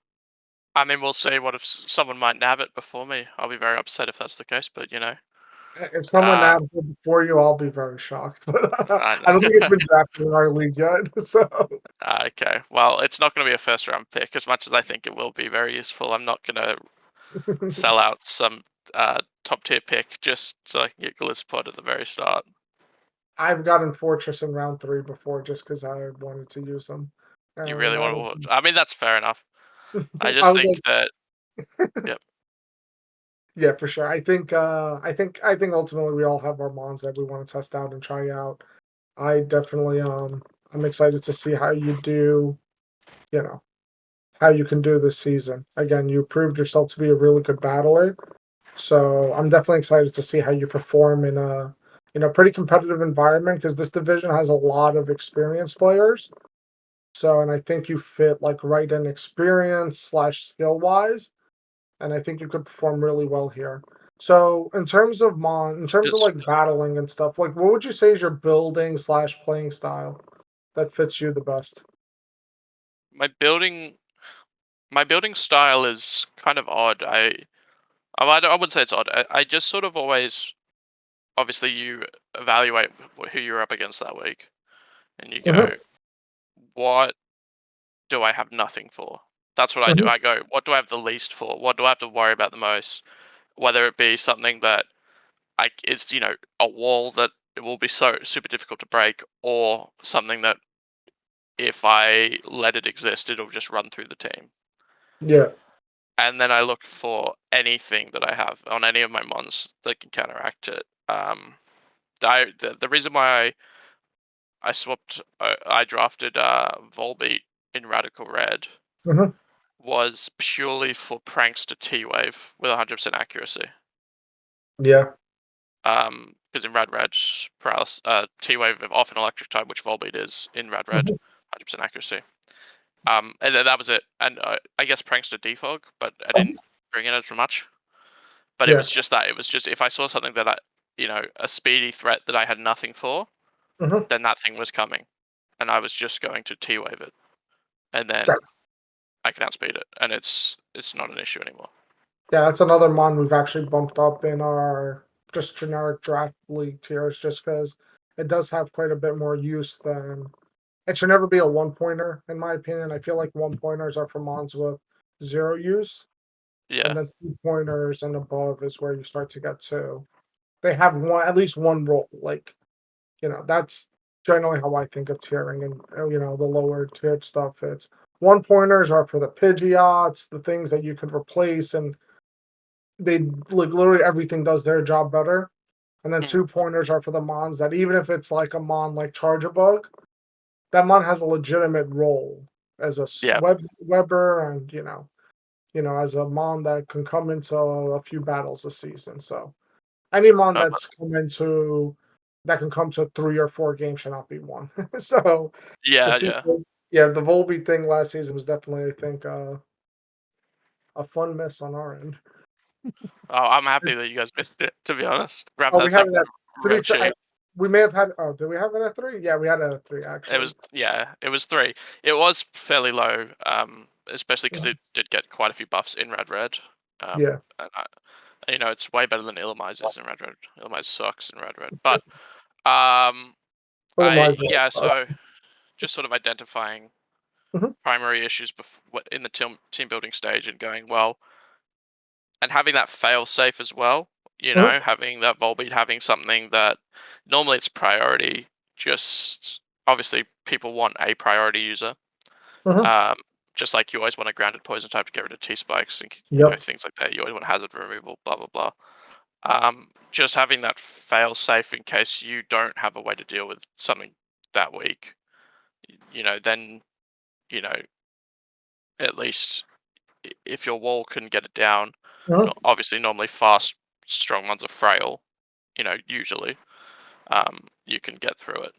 I mean, we'll see. What if someone might nab it before me? I'll be very upset if that's the case. But If someone um, nabs it before you, I'll be very shocked. But I I don't think it's know. been drafted in our league yet. So Okay. Well, it's not going to be a first round pick as much as I think it will be very useful. I'm not going to sell out some top tier pick just so I can get Golisopod at the very start. I've gotten Fortress in round 3 before just because I wanted to use them. You And really want to watch? I mean, that's fair enough. I I just was think like, that, yep. yeah, for sure. I think ultimately we all have our mons that we want to test out and try out. I definitely I'm excited to see how you do, you know, how you can do this season. Again, you proved yourself to be a really good battler. So I'm definitely excited to see how you perform in a pretty competitive environment because this division has a lot of experienced players. So and I think you fit like right in experience slash skill wise, and I think you could perform really well here. So in terms of Just like battling and stuff, like what would you say is your building slash playing style that fits you the best? my building, my building style is kind of odd. I wouldn't say it's odd. I just sort of always, obviously, you evaluate who you're up against that week, and you Mhm, go, what do I have nothing for? That's what I do. mhm, I go, what do I have the least for? What do I have to worry about the most? Whether it be something that it's a wall that it will be so super difficult to break, or something that if I let it exist, it'll just run through the team. yeah, And then I look for anything that I have on any of my mons that can counteract it. The reason why I drafted Volbeat in Radical Red mhm, was purely for Prankster T Wave with 100% accuracy. yeah, Because in Red, T Wave of off an electric type, which Volbeat is in Red, mhm, 100% accuracy. And then that was it. And I guess Prankster Defog, but I didn't bring it as much. But it yeah, was just that. It was just if I saw something that a speedy threat that I had nothing for, mhm. then that thing was coming, and I was just going to T Wave it, and Yeah, then I can outspeed it, and it's not an issue anymore. yeah, that's another mon we've actually bumped up in our just generic draft league tiers just because it does have quite a bit more use than it should never be a one pointer, in my opinion. I feel like one pointers are for mons with zero use, and Yeah, then 2 pointers and above is where you start to get to. They have one at least one role. Like, that's generally how I think of tiering and the lower tiered stuff. It's 1-pointers are for the Pidgeots, the things that you could replace, and they like literally everything does their job better. And then Mm. 2-pointers are for the mons that even if it's like a mon like Charge-a-Bug, that mon has a legitimate role as a Yeah. webber and as a mon that can come into a few battles this season. So any mon Uh, that can come to 3 or 4 games should not be won. So to yeah, see, yeah. the Volby thing last season was definitely, I think, a fun miss on our end. Oh, I'm happy that you guys missed it. To be honest, grab Oh, we that had thing it for at to be real fair, cheap. we may have had. Oh, did we have it at 3? Yeah, we had it at 3 It actually. was it was 3. It was fairly low, especially because Mhm. it did get quite a few buffs in Red. Yeah. And it's way better than Illumise is in Red. Illumise sucks in Red, but um, Otherwise, so just sort of identifying mhm, primary issues in the team building stage and going well, and having that fail safe as well. mhm, Having that Volbeat, having something that normally it's priority. Just obviously people want a priority user. mhm. Um, just like you always want a grounded poison type to get rid of T spikes and Yep. things like that. You always want hazard removal, blah blah blah. Just having that fail safe in case you don't have a way to deal with something that weak. Then you know at least if your wall can get it down. Mhm. Obviously, normally fast, strong ones are frail. Usually, you can get through it.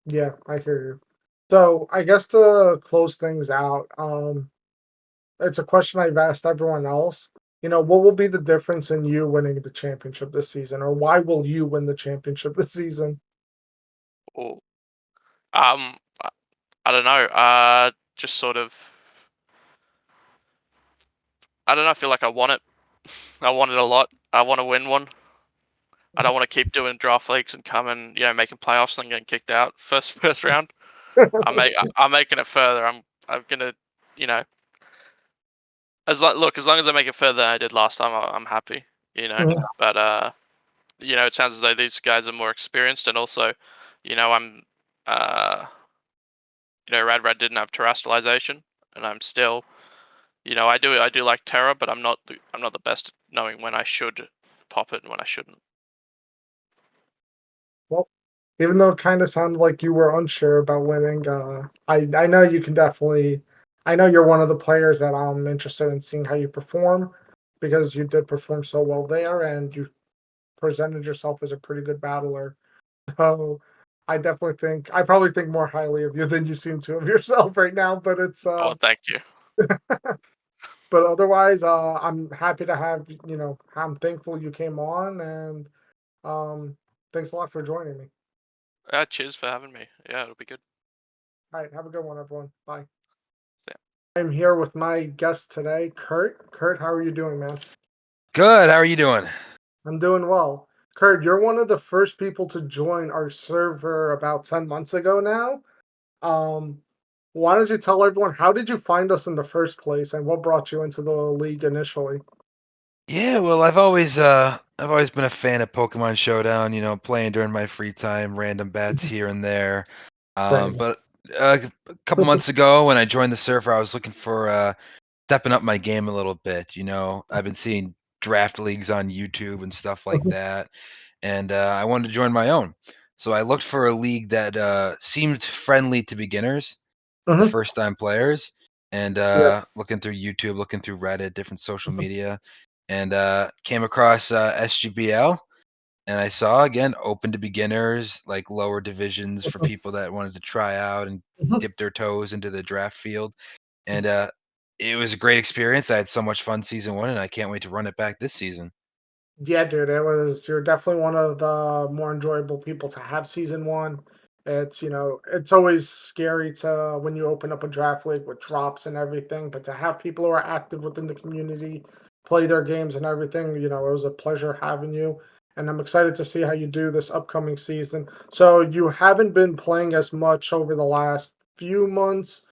Yeah, I hear you. So I guess to close things out, it's a question I've asked everyone else. What will be the difference in you winning the championship this season, or why will you win the championship this season? Or I don't know. Just sort of. I don't know. I feel like I want it. I want it a lot. I want to win one. I don't want to keep doing draft leagues and come and making playoffs and getting kicked out first round. I'm making it further. I'm gonna you know as long as I make it further than I did last time, I'm happy. Mhm, But it sounds as though these guys are more experienced, and also, I'm uh, Rad didn't have terrestrialization, and I'm still, I do like Terra, but I'm not the best at knowing when I should pop it and when I shouldn't. Well, even though it kinda sounded like you were unsure about winning, I know you can definitely. I know you're one of the players that I'm interested in seeing how you perform, because you did perform so well there, and you presented yourself as a pretty good battler. So, I probably think more highly of you than you seem to of yourself right now, but Oh, thank you. but otherwise, I'm happy to have I'm thankful you came on, and, um, thanks a lot for joining me. Cheers for having me. Yeah, it'll be good. Alright, have a good one, everyone. Bye. Yeah. I'm here with my guest today, Kurt. Kurt, how are you doing, man? Good. How are you doing? I'm doing well. Kurt, you're one of the first people to join our server about 10 months ago now. Um, why don't you tell everyone, how did you find us in the first place, and what brought you into the league initially? Yeah, well, I've always been a fan of Pokemon Showdown, playing during my free time, random bats here and there. Same. But a couple months ago when I joined the server, I was looking for stepping up my game a little bit, I've been seeing draft leagues on YouTube and stuff like that, and I wanted to join my own. So I looked for a league that seemed friendly to beginners, to Mhm. first time players, and Yeah. looking through YouTube, looking through Reddit, different social media, and came across SGBL, and I saw again open to beginners, like lower divisions for Mhm. people that wanted to try out and Mhm. dip their toes into the draft field, and it was a great experience. I had so much fun season one, and I can't wait to run it back this season. Yeah, dude, you're definitely one of the more enjoyable people to have season one. It's always scary to when you open up a draft league with drops and everything, but to have people who are active within the community play their games and everything, it was a pleasure having you. And I'm excited to see how you do this upcoming season. So you haven't been playing as much over the last few months.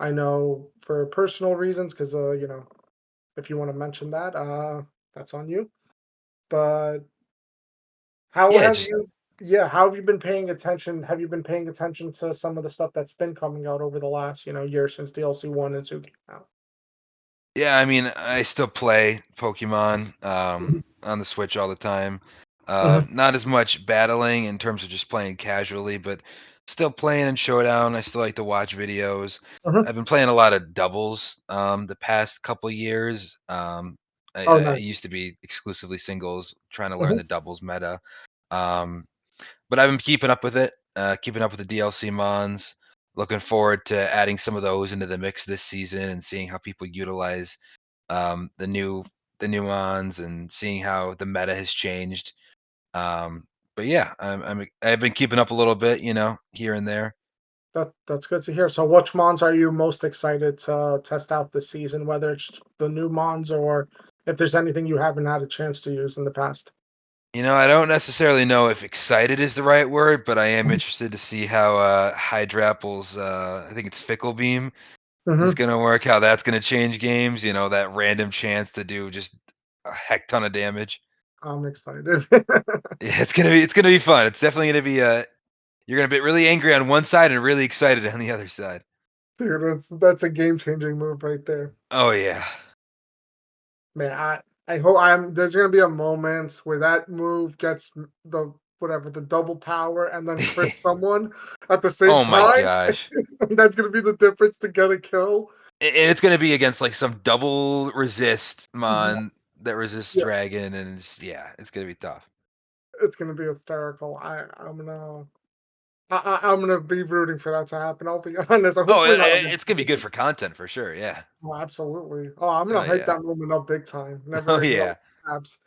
I know for personal reasons, because if you want to mention that, that's on you. But how Yeah, have just you? Yeah, how have you been paying attention? Have you been paying attention to some of the stuff that's been coming out over the last, year since DLC 1 and 2 came out? Yeah, I mean, I still play Pokemon Mhm, on the Switch all the time. mhm, Not as much battling in terms of just playing casually, but still playing in Showdown. I still like to watch videos. mhm. I've been playing a lot of doubles the past couple years. Oh, I nice. used to be exclusively singles, trying to learn Mhm. the doubles meta. Um, but I've been keeping up with it, keeping up with the DLC mons. Looking forward to adding some of those into the mix this season and seeing how people utilize um, the new the new mons and seeing how the meta has changed. But yeah, I've been keeping up a little bit, here and there. That's good to hear. So, which mons are you most excited to test out this season? Whether it's the new mons or if there's anything you haven't had a chance to use in the past. I don't necessarily know if excited is the right word, but I am Mhm, interested to see how Hydrapple's I think it's Fickle Beam is mhm. gonna work, how that's gonna change games, that random chance to do just a heck ton of damage. I'm excited. Yeah, it's gonna be fun. It's definitely gonna be you're gonna be really angry on one side and really excited on the other side. Dude, that's a game changing move right there. Oh yeah. Man, I hope there's gonna be a moment where that move gets the whatever the double power and then crit someone at the same Oh my time. gosh. That's gonna be the difference to get a kill. And it's gonna be against like some double resist Mhm. mon that resists Yeah, dragon, and yeah, it's gonna be tough. it's gonna be hysterical. I'm gonna be rooting for that to happen. I'll be honest. Oh, Hopefully not. it's gonna be good for content for sure. Yeah. Oh, absolutely. Oh, I'm gonna Oh hype yeah. that moment up big time. Oh Never ignore yeah. abs.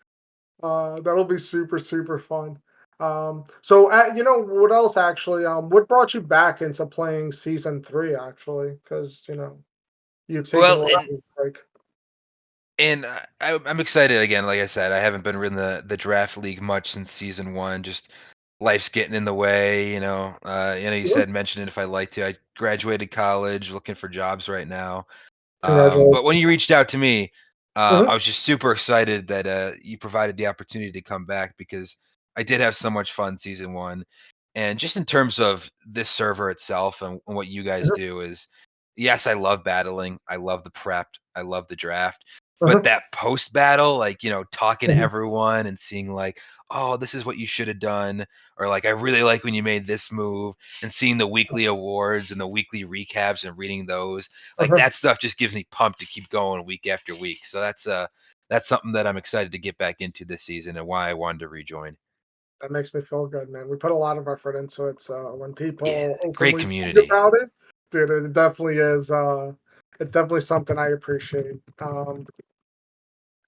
That'll be super, super fun. So what else actually? What brought you back into playing season 3 actually? Because you've taken a Well, little and break. and I'm excited again. Like I said, I haven't been in the draft league much since season one. Just life's getting in the way. You Mhm. said mention it if I like to. I graduated college, looking for jobs right now. But when Congratulations. you reached out to me, Mhm, I was just super excited that you provided the opportunity to come back because I did have so much fun season one. And just in terms of this server itself and what you guys mhm, do is, yes, I love battling. I love the prep. I love the draft. But mhm, that post battle, like, talking to mhm, everyone and seeing like, oh, this is what you should have done. Or like, I really like when you made this move and seeing the weekly awards and the weekly recaps and reading those like mhm. that stuff just gives me pumped to keep going week after week. So that's something that I'm excited to get back into this season and why I wanted to rejoin. That makes me feel good, man. We put a lot of effort into it, so when Yeah, people great openly speak community. about it, dude, it definitely is. It's definitely something I appreciate.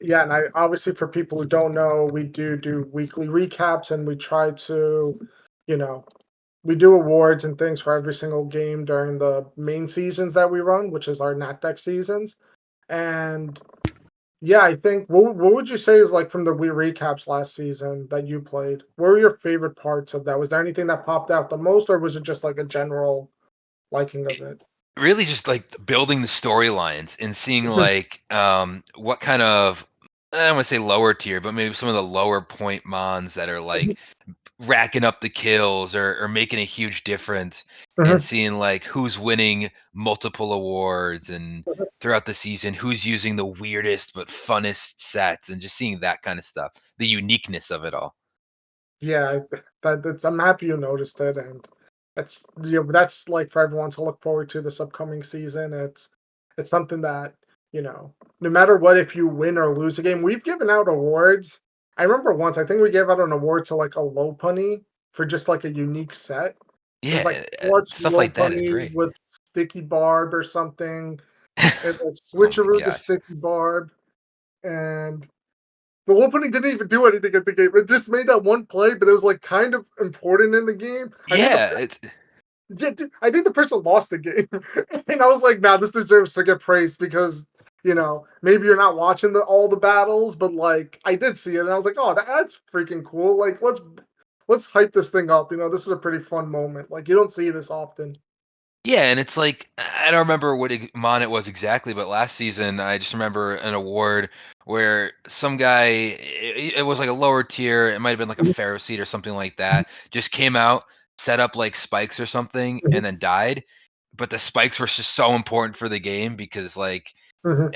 Yeah, and I obviously for people who don't know, we do weekly recaps, and we try to, you know, we do awards and things for every single game during the main seasons that we run, which is our Nat Deck seasons. And yeah, I think what would you say is like from the recaps last season that you played? What were your favorite parts of that? Was there anything that popped out the most, or was it just like a general liking of it? Really just like building the storylines and seeing like what kind of I don't want to say lower tier, but maybe some of the lower point mons that are like racking up the kills or making a huge difference and Mhm, seeing like who's winning multiple awards and mhm. throughout the season who's using the weirdest but funnest sets and just seeing that kind of stuff, the uniqueness of it all. Yeah, I'm happy you noticed it, and that's like for everyone to look forward to this upcoming season. It's something that no matter what, if you win or lose a game, we've given out awards. I remember once, I think we gave out an award to like a low punny for just like a unique set. It was like Yeah, clutch stuff low like that is punny great. with sticky barb or something. It like Oh my switcheroo the gosh. sticky barb, and the opening didn't even do anything at the game. It just made that one play, but it was like kind of important in the game. I think Yeah, it's I think the person lost the game, and I was like, "Nah, this deserves to get praised because maybe you're not watching all the battles, but like I did see it, and I was like, oh, that's freaking cool. Like let's hype this thing up. This is a pretty fun moment. Like you don't see this often. Yeah, and it's like I don't remember what mon it was exactly, but last season I just remember an award where some guy it was like a lower tier, it might have been like a Mhm, pharaoh seed or something like that, just came out, set up like spikes or something, mhm, and then died. But the spikes were just so important for the game because like mhm.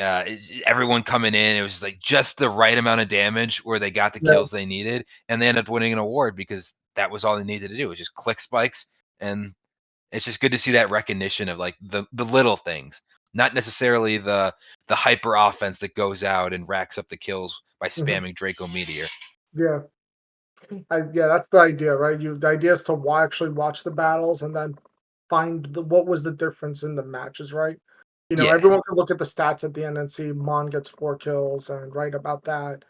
everyone coming in, it was like just the right amount of damage where they got the Yeah, kills they needed, and they ended up winning an award because that was all they needed to do was just click spikes, and it's just good to see that recognition of like the little things, not necessarily the hyper offense that goes out and racks up the kills by mhm, spamming Draco Meteor. yeah. Yeah, that's the idea, right? The idea is to actually watch the battles and then find what was the difference in the matches, right? Yeah, Everyone can look at the stats at the end and see Mon gets 4 kills and write about that.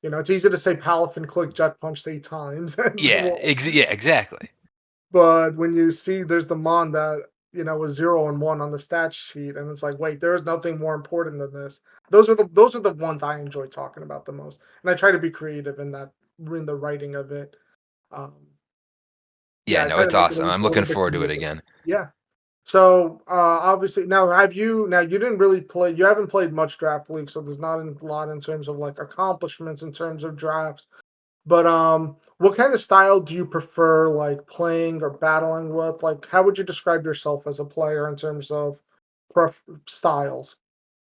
It's easy to say Palafin click Jet Punch 8 times, yeah, exactly. but when you see there's the Mon that was 0 and 1 on the stat sheet, and it's like, wait, there is nothing more important than this. Those are the ones I enjoy talking about the most, and I try to be creative in the writing of it. Um, yeah, Yeah, I no, try to it's make it awesome. a I'm little looking bit forward to it creative. again. Yeah. So obviously, now you didn't really play. You haven't played much draft league, so there's not a lot in terms of like accomplishments in terms of drafts. But what kind of style do you prefer, like playing or battling with? Like, how would you describe yourself as a player in terms of styles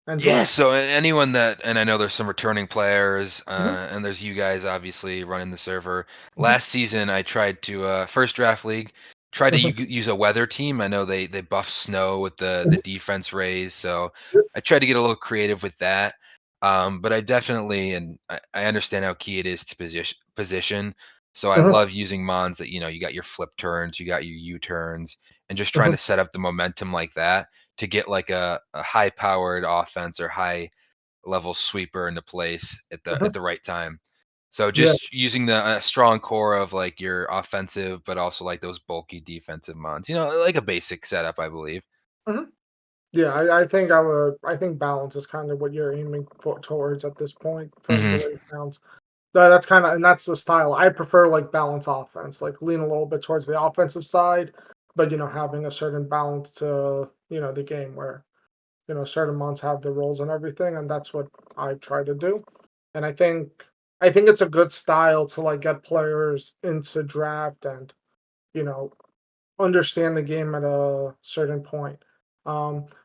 and Yeah, draft? so anyone that, and I know there's some returning players, Hmm. and there's you guys obviously running the server. Hmm. Last season, I tried to first draft league, tried to Hmm. use a weather team. I know they buff snow with the Hmm. defense raise, so I tried to get a little creative with that. But I definitely, and I understand how key it is to position. So I Hmm. love using mons that you got your flip turns, you got your U turns, and just trying Hmm. to set up the momentum like that to get like a high powered offense or high level sweeper into place at Hmm. the right time. So Yeah. just using the strong core of like your offensive, but also like those bulky defensive mons. Like a basic setup, I believe. Hmm. Yeah, I think balance is kind of what you're aiming towards at this point, from the Hmm. way it sounds. That's kind of, and that's the style I prefer, like balance offense, like lean a little bit towards the offensive side, but having a certain balance to the game where certain months have the roles and everything, and that's what I try to do. And I think it's a good style to like get players into draft and you know understand the game at a certain point.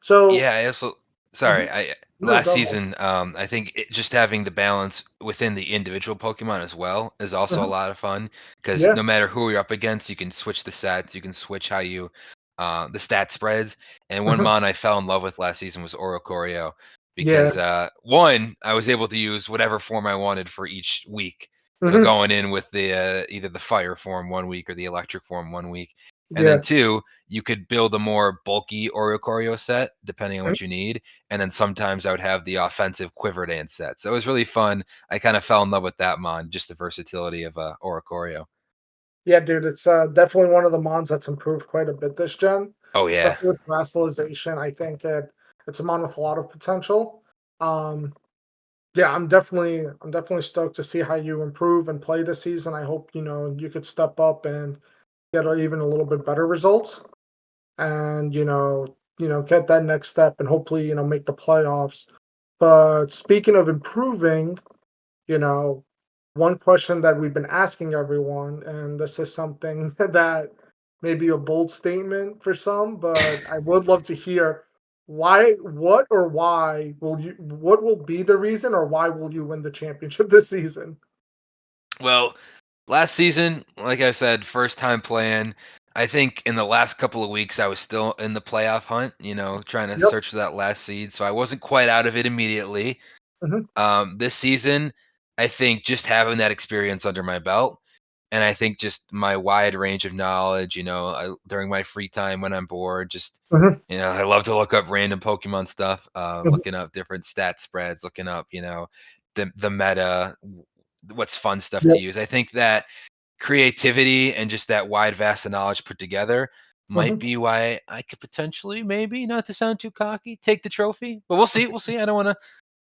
So Yeah, I also mhm, sorry, I no, last go ahead. season, I think just having the balance within the individual Pokemon as well is also a Mhm, lot of fun because yeah. no matter who you're up against, you can switch the stats, you can switch how you the stat spreads. And one Mhm, mon I fell in love with last season was Oricorio yeah. because one, I was able to use whatever form I wanted for each week. So Mhm, going in with the either the fire form one week or the electric form one week. And then yeah. two, you could build a more bulky Oricorio set depending on Mhm. what you need. And then sometimes I would have the offensive Quiver Dance set. So it was really fun. I kind of fell in love with that mon, just the versatility of Oricorio. Yeah, dude, it's definitely one of the mods that's improved quite a bit this gen, Oh yeah. especially with vassalization. I think it's a mod with a lot of potential. Um, yeah, I'm definitely stoked to see how you improve and play this season. I hope you could step up and get even a little bit better results, and get that next step and hopefully make the playoffs. But speaking of improving, you know, one question that we've been asking everyone, and this is something that may be a bold statement for some, but I would love to hear what will be the reason, or why will you win the championship this season? Well, last season, like I said, first time playing. I think in the last couple of weeks, I was still in the playoff hunt, trying to Yep. search for that last seed. So I wasn't quite out of it immediately. Hmm. This season, I think just having that experience under my belt, and I think just my wide range of knowledge, during my free time when I'm bored, just Hmm. I love to look up random Pokemon stuff, Hmm. looking up different stat spreads, looking up, the meta, what's fun stuff to Yep. use. I think that creativity and just that wide vast of knowledge put together might Hmm. be why I could potentially, maybe not to sound too cocky, take the trophy. But we'll see. We'll see. I don't want to.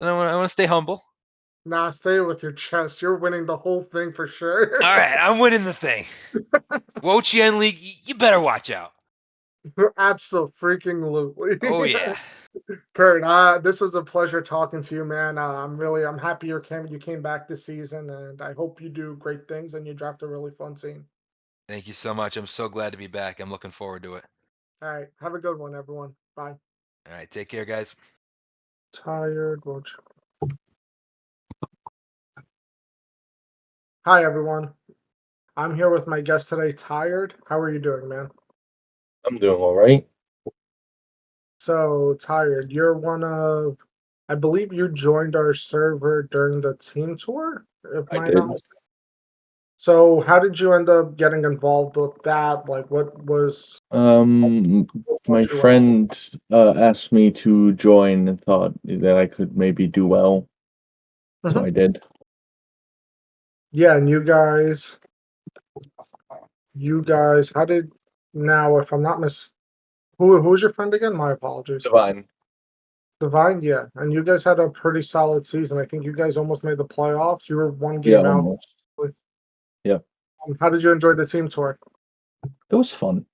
I want to stay humble. Nah, stay with your chest. You're winning the whole thing for sure. All right, I'm winning the thing. Wo-Chien League, you better watch out. Absolutely. Oh yeah. Kurt, this was a pleasure talking to you, man. I'm happy you came back this season, and I hope you do great things and you draft a really fun team. Thank you so much. I'm so glad to be back. I'm looking forward to it. All right, have a good one, everyone. Bye. All right, take care, guys. Tired. Hi, everyone. I'm here with my guest today, Tired. How are you doing, man? I'm doing all right. So, Tired, you're one of, I believe you joined our server during the team tour, if I my did. not mistaken. So, how did you end up getting involved with that? Like, what was My what you friend asked me to join and thought that I could maybe do well, so Mhm. I did. Yeah, and you guys, how did now? If I'm not who's your friend again? My apologies. Divine. Divine, yeah, and you guys had a pretty solid season. I think you guys almost made the playoffs. You were one Yeah, game out. almost. Yep. How did you enjoy the team tour? It was fun.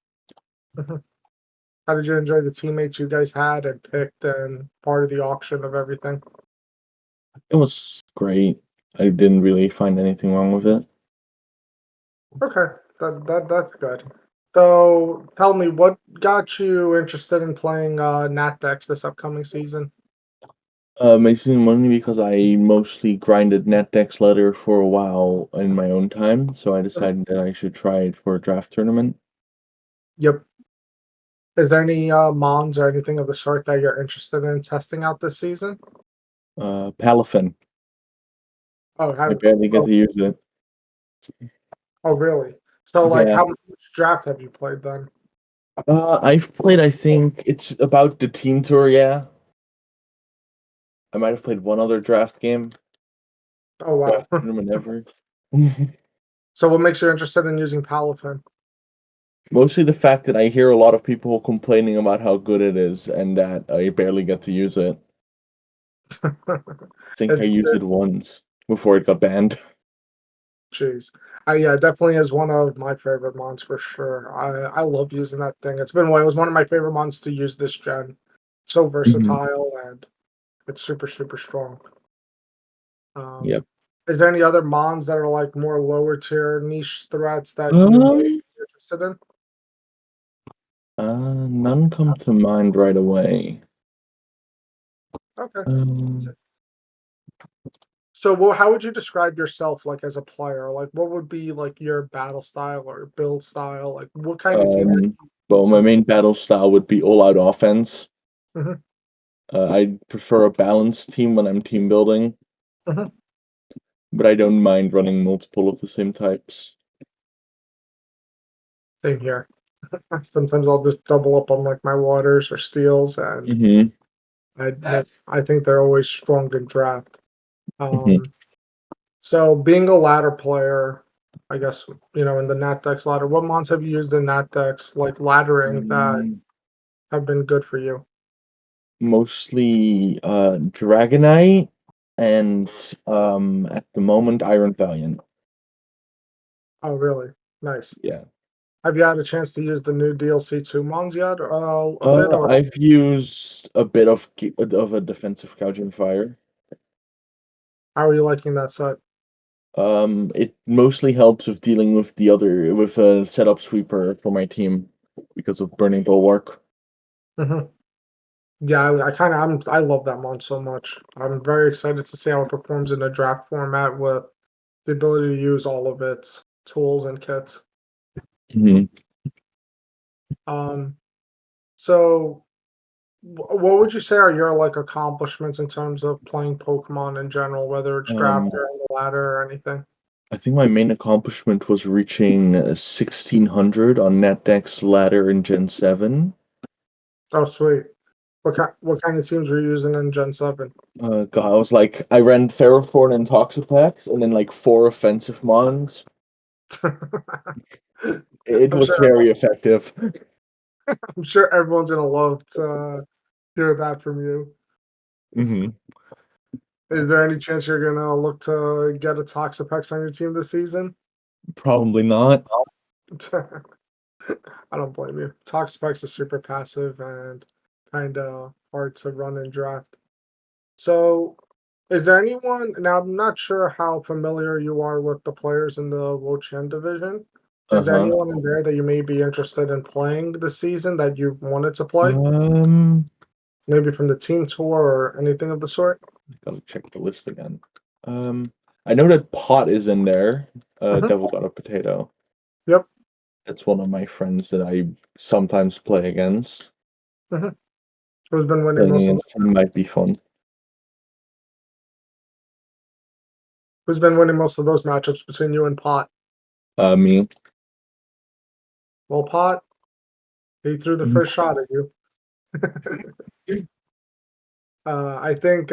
How did you enjoy the teammates you guys had and picked and part of the auction of everything? It was great. I didn't really find anything wrong with it. Okay, that's good. So tell me, what got you interested in playing Nat decks this upcoming season? Making money because I mostly grinded NetDex ladder for a while in my own time, so I decided that I should try it for a draft tournament. Yep. Is there any mons or anything of the sort that you're interested in testing out this season? Palafin. Oh, I barely get to use it. really? So like, Yeah. how much draft have you played then? I've played, I think it's about the team tour, yeah. I might have played one other draft game. Oh wow. Draft tournament ever. So what makes you interested in using Palafin? Mostly the fact that I hear a lot of people complaining about how good it is and that I barely get to use it. I think I It's used it once before it got banned. Jeez. Yeah, it definitely is one of my favorite mons for sure. I love using that thing. It was one of my favorite mons to use this gen. So versatile and it's super, super strong. Yep. Is there any other mons that are like more lower tier niche threats that you may be interested in? None come to mind right away. Okay. Um, So well, how would you describe yourself like as a player? Like what would be like your battle style or build style? Like what kind of team well, my main battle style would be all-out offense. Mhm. I prefer a balanced team when I'm team building, Mhm. but I don't mind running multiple of the same types. Same here. Sometimes I'll just double up on like my waters or steals, and Mm-hmm. I think they're always strong in draft. Mm-hmm. So being a ladder player, I guess in the Nat Dex ladder, what mons have you used in Nat Dex like laddering that have been good for you? Mostly Dragonite and at the moment Iron Valiant. Oh, really? Nice. Yeah. Have you had a chance to use the new DLC 2 mons yet? A bit, or I've used a bit of a defensive Gaujin Fire. how are you liking that set? It mostly helps with dealing with with a setup sweeper for my team because of Burning Bulwark. Mhm. Yeah, I love that mon so much. I'm very excited to see how it performs in a draft format with the ability to use all of its tools and kits. Mhm. Um, so what would you say are your like accomplishments in terms of playing Pokemon in general, whether it's draft or on the ladder or anything? I think my main accomplishment was reaching 1600 on NetDex ladder in Gen 7. Oh, sweet. What kind of teams were you using in Gen 7? God, I ran Ferrothorn and Toxapex and then like 4 offensive mons. It I'm was sure very effective. I'm sure everyone's gonna love to hear that from you. Hmm. Is there any chance you're gonna look to get a Toxapex on your team this season? Probably not. I don't blame you. Toxapex is super passive and kind of hard to run and draft. So, is there anyone now? I'm not sure how familiar you are with the players in the Wo-Chien division. Is there Uh-huh. anyone in there that you may be interested in playing this season that you wanted to play? Maybe from the team tour or anything of the sort? Gotta check the list again. I know that Pot is in there. Mhm. Devil Got a Potato. Yep. That's one of my friends that I sometimes play against. Who's been winning Playing most of against him might be fun. Who's been winning most of those matchups between you and Pot? Me. Well, Pot, he threw the Mhm. first shot at you. I think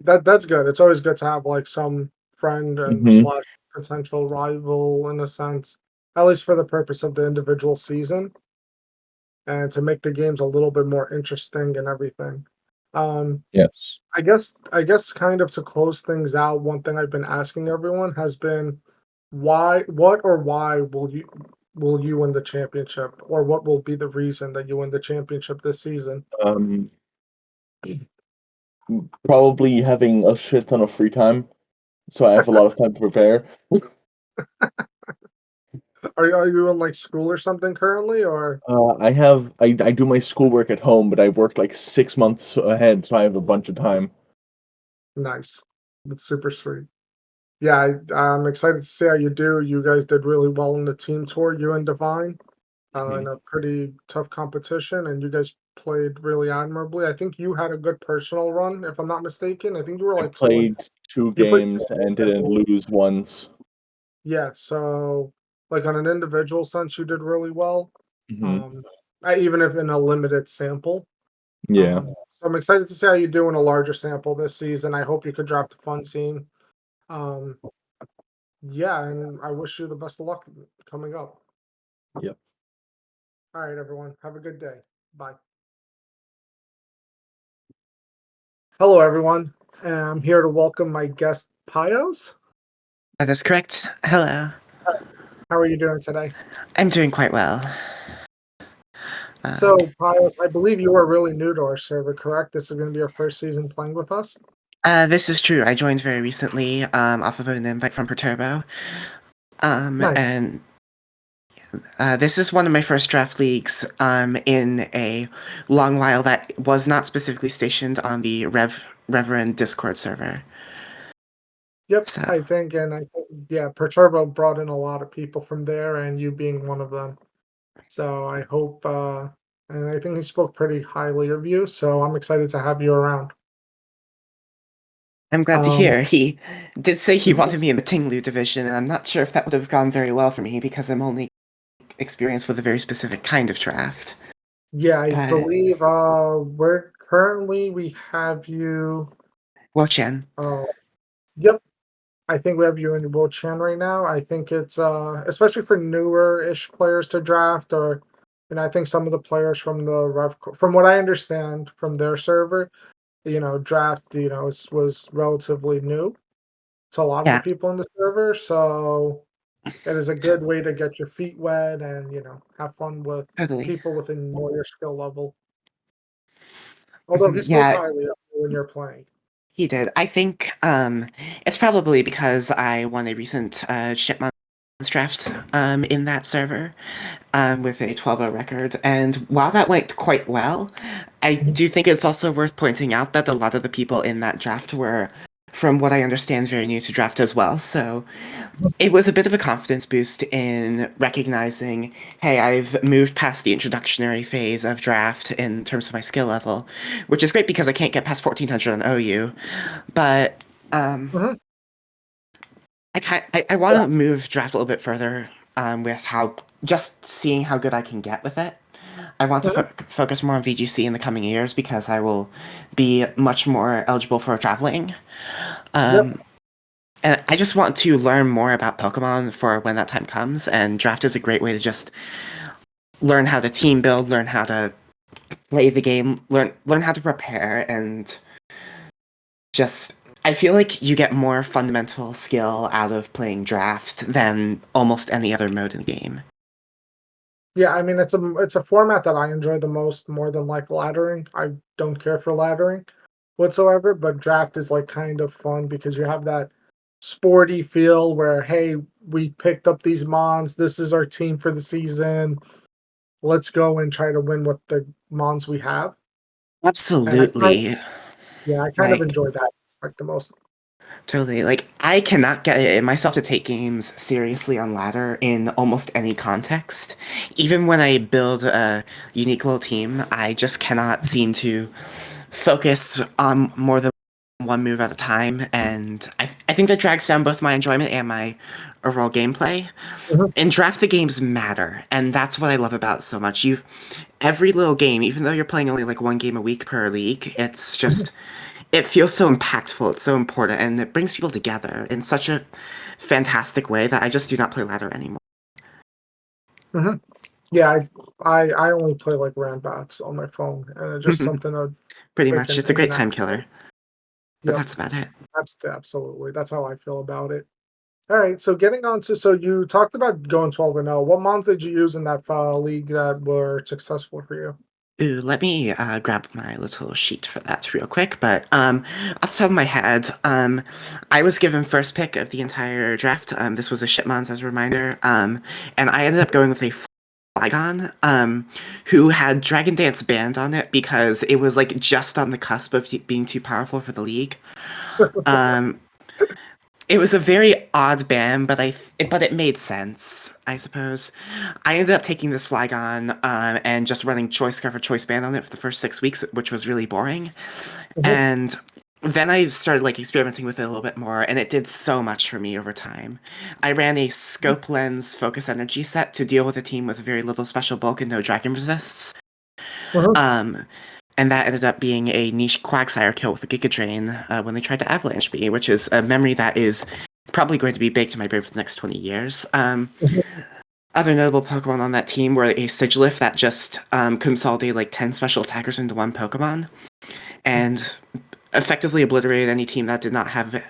that's good. It's always good to have like some friend and Mhm. slash potential rival in a sense, at least for the purpose of the individual season, and to make the games a little bit more interesting and everything. Yes. I guess kind of to close things out, one thing I've been asking everyone has been why will you win the championship, or what will be the reason that you win the championship this season? Um, Probably having a shit ton of free time, so I have a lot of time to prepare. Are you in like school or something currently, or I do my schoolwork at home, but I work like 6 months ahead, so I have a bunch of time. nice? That's super sweet. Yeah, I'm excited to see how you do. You guys did really well in the team tour, you and Divine, in a pretty tough competition, and you guys played really admirably. I think you had a good personal run, if I'm not mistaken. I think you were I like 2 and played two you played 2 games and didn't individuals. lose once. Yeah, so like on an individual sense, you did really well. Hmm. Um, even if in a limited sample. Yeah. So I'm excited to see how you do in a larger sample this season. I hope you could draft a fun team. Um, yeah, and I wish you the best of luck coming up. Yep. All right, everyone. Have a good day. Bye. Hello, everyone. I'm here to welcome my guest, Pyos. That is correct. Hello. How are you doing today? I'm doing quite well. So, Pyos, I believe you are really new to our server, correct? This is going to be your first season playing with us? This is true. I joined very recently, off of an invite from Perturbo. Nice. And this is one of my first draft leagues, in a long while that was not specifically stationed on the Reverend Discord server. Yep, So, I think, yeah, Perturbo brought in a lot of people from there, and you being one of them. So I hope, and I think he spoke pretty highly of you, so I'm excited to have you around. I'm glad to Um, hear. He did say he wanted me in the Ting Lu division, and I'm not sure if that would have gone very well for me because I'm only experienced with a very specific kind of draft. yeah, I But, believe, we have you, Wo-Chien. uh, yep, I think we have you in Wo-Chien right now. I think it's, especially for newer-ish players to draft, and I think some of the players from from what I understand from their server, draft, was relatively new to a lot of the Yeah, people in the server. So it is a good way to get your feet wet and, have fun with totally. people within more your skill level. Although he spoke Yeah, highly of you when you're playing. he did. I think it's probably because I won a recent Shipmon's draft in that server with a 12-0 record. And while that went quite well, I do think it's also worth pointing out that a lot of the people in that draft were, from what I understand, very new to draft as well. So it was a bit of a confidence boost in recognizing, hey, I've moved past the introductory phase of draft in terms of my skill level, which is great because I can't get past 1400 on OU. But Mhm. I want to move draft a little bit further with how just seeing how good I can get with it. I want to focus more on VGC in the coming years because I will be much more eligible for traveling. Yep. And I just want to learn more about Pokemon for when that time comes, and draft is a great way to just learn how to team build, learn how to play the game, learn how to prepare, and just I feel like you get more fundamental skill out of playing draft than almost any other mode in the game. Yeah, I mean it's a format that I enjoy the most more than like laddering. I don't care for laddering whatsoever, but draft is like kind of fun because you have that sporty feel where hey, we picked up these mons, this is our team for the season. Let's go and try to win with the mons we have. And Absolutely. I kind of Like, enjoy that aspect the most. totally. Like, I cannot get it in myself to take games seriously on ladder in almost any context. Even when I build a unique little team, I just cannot seem to focus on more than one move at a time. And I think that drags down both my enjoyment and my overall gameplay. Mhm. In draft, the games matter. And that's what I love about it so much. Every little game, even though you're playing only like one game a week per league, it's just it feels so impactful, it's so important, and it brings people together in such a fantastic way that I just do not play ladder anymore. Mhm. Yeah, I only play like Rambats on my phone, and it's just something to Pretty quick much. It's a in and great out. time killer. But Yep, that's about it. absolutely. That's how I feel about it. All right, so getting on to so you talked about going 12-0. What mons did you use in that league that were successful for you? Ooh, let me grab my little sheet for that real quick. But off the top of my head, I was given first pick of the entire draft. This was a Shipmons as a reminder. And I ended up going with a Flygon, who had Dragon Dance banned on it because it was like just on the cusp of being too powerful for the league. Um, it was a very odd ban, but it made sense, I suppose. I ended up taking this Flygon and just running choice cover choice band on it for the first 6 weeks, which was really boring. Mhm. And then I started like experimenting with it a little bit more, and it did so much for me over time. I ran a scope lens focus energy set to deal with a team with very little special bulk and no dragon resists. Mhm. Um, and that ended up being a niche Quagsire kill with a Giga Drain when they tried to avalanche me, which is a memory that is probably going to be baked in my brain for the next 20 years. Other notable Pokemon on that team were a Sigilyph that just consolidated like 10 special attackers into one Pokemon and effectively obliterated any team that did not have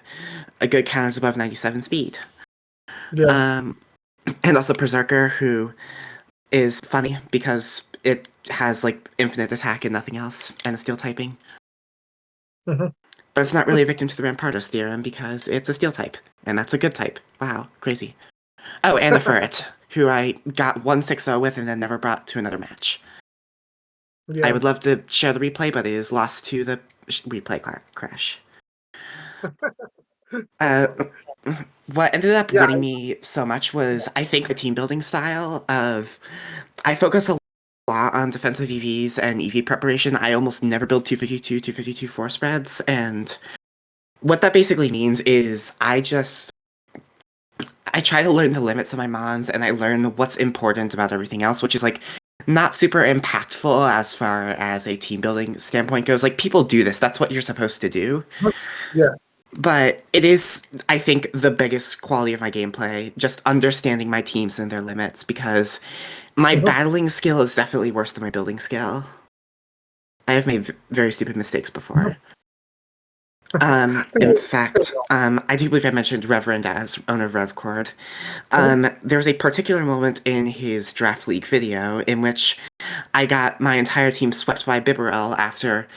a good counters above 97 speed. Yeah. And also Berserker, who is funny because it has like infinite attack and nothing else, and a steel typing. Mhm. But it's not really a victim to the Rampardos theorem because it's a steel type, and that's a good type. Wow, crazy. Oh, and a Ferret, who I got 1-6-0 with and then never brought to another match. I Yeah. would love to share the replay, but it is lost to the replay crash. That's Uh, funny. what ended up Yeah. winning me so much was, I think, the team building style of I focus a lot on defensive EVs and EV preparation. I almost never build 252 4 spreads, and what that basically means is I try to learn the limits of my mons, and I learn what's important about everything else, which is like not super impactful as far as a team building standpoint goes. Like people do this, that's what you're supposed to do. Yeah. But it is, I think, the biggest quality of my gameplay, just understanding my teams and their limits, because my Mhm. battling skill is definitely worse than my building skill. I have made very stupid mistakes before. In fact, I do believe I mentioned Reverend as owner of RevCord. There was a particular moment in his Draft League video in which I got my entire team swept by Bibarel after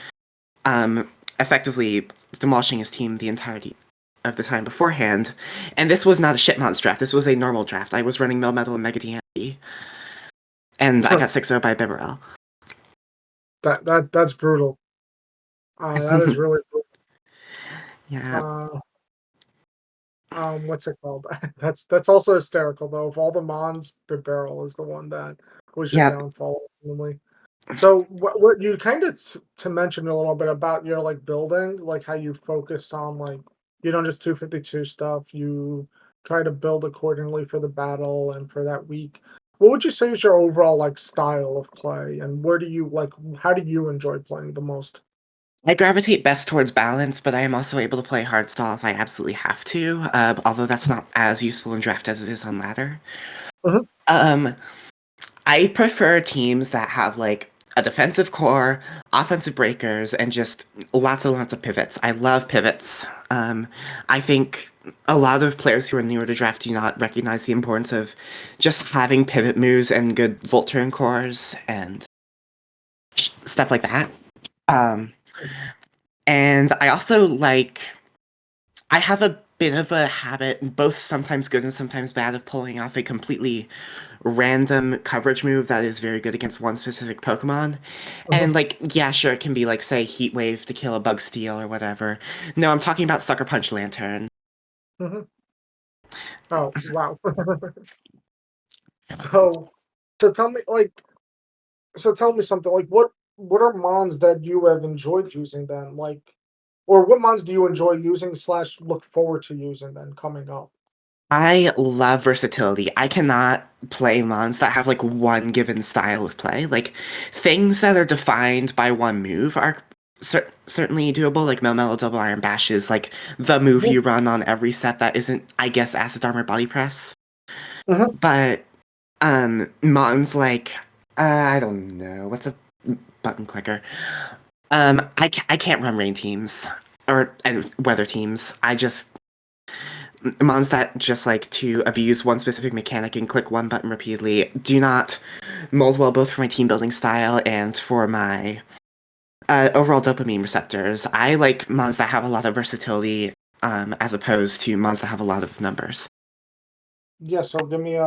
effectively demolishing his team the entirety of the time beforehand. And this was not a Shitmons draft, this was a normal draft. I was running Melmetal and Mega DND, and I got 6-0 by Bibarel. That's brutal. That is really brutal. Yeah. What's it called? That's also hysterical though. Of all the mons, the barrel is the one that was your Yep. downfall ultimately. So what you kind of to mention a little bit about your like building, like how you focus on like you don't just 252 stuff. You try to build accordingly for the battle and for that week. What would you say is your overall like style of play, and where do you like? How do you enjoy playing the most? I gravitate best towards balance, but I am also able to play hardstyle if I absolutely have to, although that's not as useful in draft as it is on ladder. Mhm. Um, I prefer teams that have like a defensive core, offensive breakers, and just lots and lots of pivots. I love pivots. I think a lot of players who are newer to draft do not recognize the importance of just having pivot moves and good volt turn cores and stuff like that. And I also I have a bit of a habit, both sometimes good and sometimes bad, of pulling off a completely random coverage move that is very good against one specific Pokemon. And yeah, sure, it can be say Heat Wave to kill a Bug Steel or whatever. No, I'm talking about Sucker Punch Lantern. Oh wow! so tell me tell me something what are mons that you have enjoyed using then or what mons do you enjoy using / look forward to using then coming up? I love versatility. I cannot play mons that have one given style of play. Things that are defined by one move are certainly doable. Like Melmetal Double Iron Bash is the move you run on every set that isn't, I guess, Acid Armor Body Press. But mons I don't know, what's a button clicker? I can't run rain teams and weather teams. Mons that just like to abuse one specific mechanic and click one button repeatedly do not mold well, both for my team building style and for my overall dopamine receptors. I like mons that have a lot of versatility, as opposed to mons that have a lot of numbers. Yeah, so give me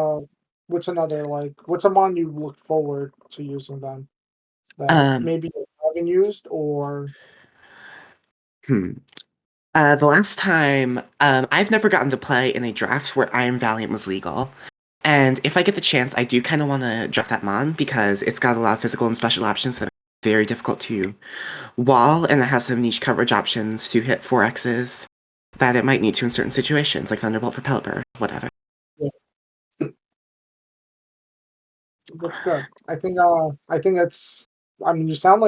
what's another what's a mon you look forward to using then that maybe you haven't used or The last time, I've never gotten to play in a draft where Iron Valiant was legal. And if I get the chance, I do kind of want to draft that mon because it's got a lot of physical and special options that are very difficult to wall, and it has some niche coverage options to hit 4Xs that it might need to in certain situations, like Thunderbolt for Pelipper, whatever. That's good. I think it's I mean you sound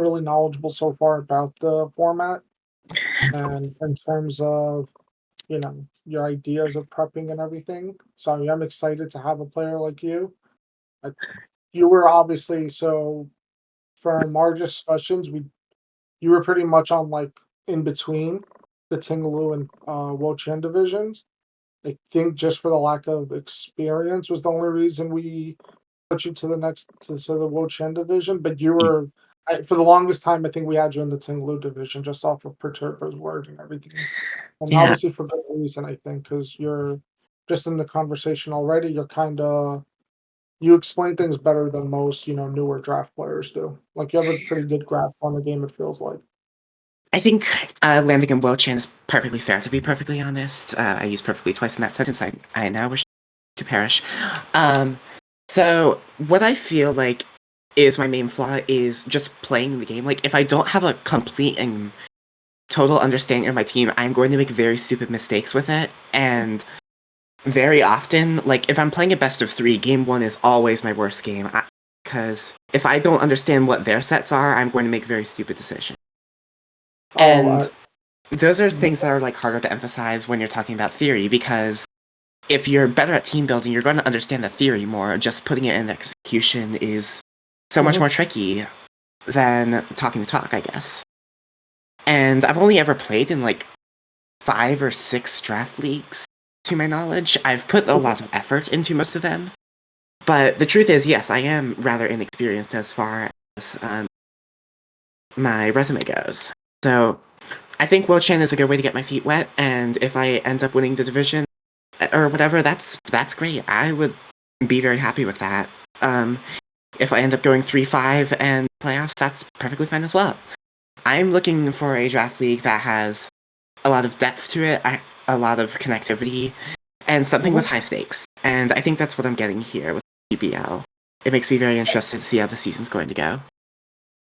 really knowledgeable so far about the format and in terms of your ideas of prepping and everything. So I'm excited to have a player like you. Like, you were obviously from our discussions, you were pretty much on in between the Ting Lu and Wo-Chien divisions. I think just for the lack of experience was the only reason we put you to the Wo-Chien division. But you were for the longest time. I think we had you in the Ting Lu division just off of Perturba's word and everything. And Yeah. obviously for good reason, I think, because you're just in the conversation already. You explain things better than most, newer draft players do. Like you have a pretty good grasp on the game. It feels like. I think landing in Wo-Chien is perfectly fair, to be perfectly honest. I used perfectly twice in that sentence. I now wish to perish. So what I feel like is my main flaw is just playing the game. Like, if I don't have a complete and total understanding of my team, I'm going to make very stupid mistakes with it. And very often, if I'm playing a best of 3, game 1 is always my worst game. Because if I don't understand what their sets are, I'm going to make very stupid decisions. And those are things that are harder to emphasize when you're talking about theory, because if you're better at team building, you're going to understand the theory more. Just putting it in execution is so much more tricky than talking the talk, I guess. And I've only ever played in 5 or 6 draft leagues, to my knowledge. I've put a lot of effort into most of them. But the truth is, yes, I am rather inexperienced as far as my resume goes. So I think Wo-Chien is a good way to get my feet wet, and if I end up winning the division or whatever, that's great. I would be very happy with that. If I end up going 3-5 and playoffs, that's perfectly fine as well. I'm looking for a draft league that has a lot of depth to it, a lot of connectivity, and something with high stakes. And I think that's what I'm getting here with PBL. It makes me very interested to see how the season's going to go.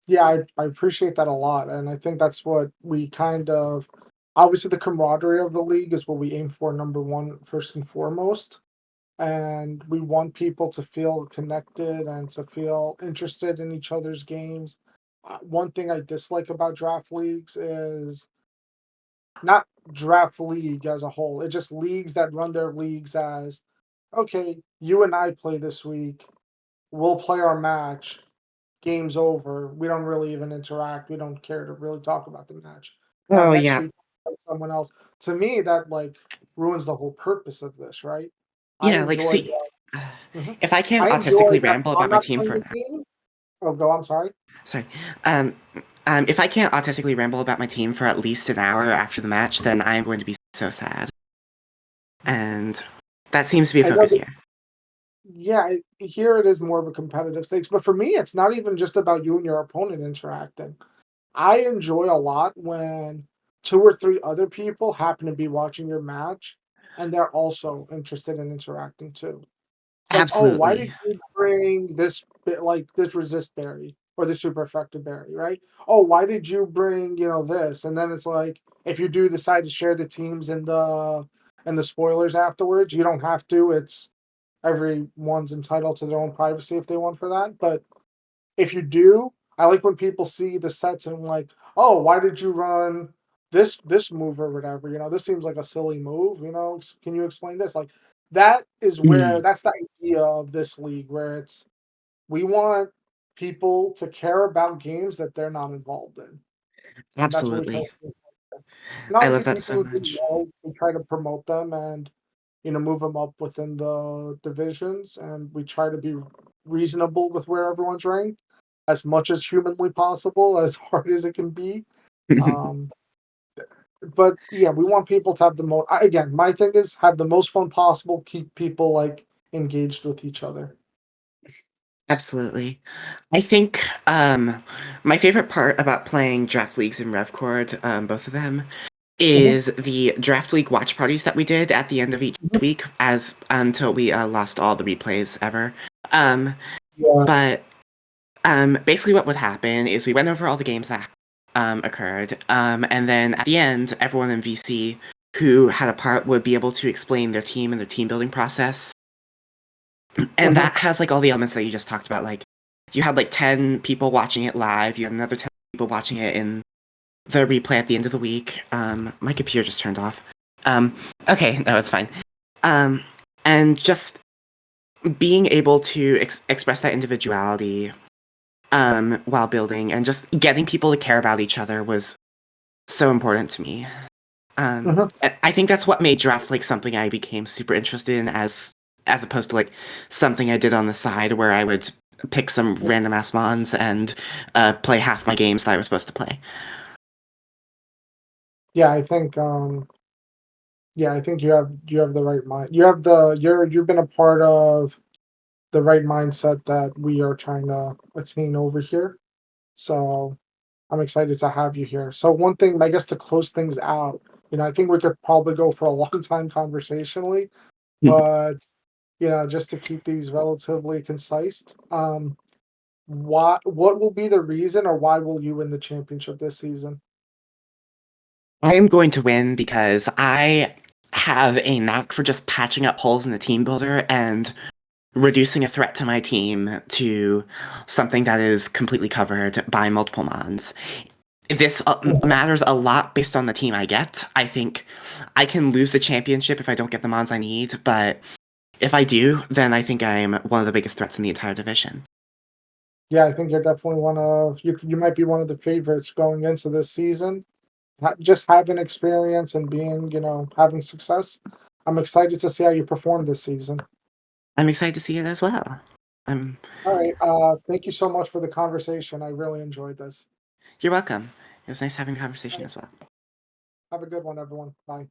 Yeah, I appreciate that a lot, and I think that's what we kind of obviously the camaraderie of the league is what we aim for number one, first and foremost. And we want people to feel connected and to feel interested in each other's games. One thing I dislike about draft leagues is not draft league as a whole. It's just leagues that run their leagues as okay, you and I play this week. We'll play our match. Game's over. We don't really even interact. We don't care to really talk about the match. Now Oh, next yeah. week someone else. To me, that like ruins the whole purpose of this, right? I Yeah, like, enjoy see, Mhm. if I can't I enjoy autistically that ramble I'm about my not team playing for the game. Oh, go. I'm sorry. sorry, um, if I can't autistically ramble about my team for at least an hour after the match, then I'm going to be so sad. And that seems to be a I know focus that. here. Yeah, here it is more of a competitive stakes, but for me, it's not even just about you and your opponent interacting. I enjoy a lot when 2 or 3 other people happen to be watching your match, and they're also interested in interacting too. Like, "Oh, why Absolutely. did you bring this bit like, this resist berry or this super effective berry," right? "Oh, why did you bring, this?" And then it's like, if you do decide to share the teams and the spoilers afterwards, you don't have to, it's everyone's entitled to their own privacy if they want for that, but if you do, I like when people see the sets and like, "Oh, why did you run this move or whatever?" This seems like a silly move. Can you explain this? Like that is where Mhm. that's the idea of this league, where it's we want people to care about games that they're not involved in, and that's what we try to Absolutely. do. And I love obviously, that people so who do much. well, we try to promote them and move them up within the divisions, and we try to be reasonable with where everyone's ranked as much as humanly possible, as hard as it can be. Um, but yeah, we want people to have the most. Again, my thing is have the most fun possible. Keep people like engaged with each other. Absolutely. I think my favorite part about playing draft leagues in RevCord, both of them, is the draft league watch parties that we did at the end of each Mhm. week, as until we lost all the replays ever. Um, Yeah. but basically, what would happen is we went over all the games that occurred, and then at the end, everyone in VC who had a part would be able to explain their team and their team building process. And that has like all the elements that you just talked about. Like you had like 10 people watching it live, you had another 10 people watching it in the replay at the end of the week. My computer just turned off. Um, okay, no, it's fine. Um, and just being able to express that individuality while building and just getting people to care about each other was so important to me. Mhm. I think that's what made draft like something I became super interested in as opposed to like something I did on the side where I would pick some random ass mons and play half my games that I was supposed to play. Yeah, I think. Yeah, I think you have the right mind. You've been a part of the right mindset that we are trying to attain over here. So I'm excited to have you here. So one thing, I guess, to close things out, I think we could probably go for a long time conversationally, but just to keep these relatively concise, what will be the reason, or why will you win the championship this season? I am going to win because I have a knack for just patching up holes in the team builder and reducing a threat to my team to something that is completely covered by multiple mons. This matters a lot based on the team I get. I think I can lose the championship if I don't get the mons I need, but if I do, then I think I'm one of the biggest threats in the entire division. Yeah, I think you're definitely one of you might be one of the favorites going into this season. Just having experience and being, having success. I'm excited to see how you perform this season. I'm excited to see it as well. I'm, All right. Thank you so much for the conversation. I really enjoyed this. you're welcome. It was nice having the conversation as well. Have a good one, everyone. Bye.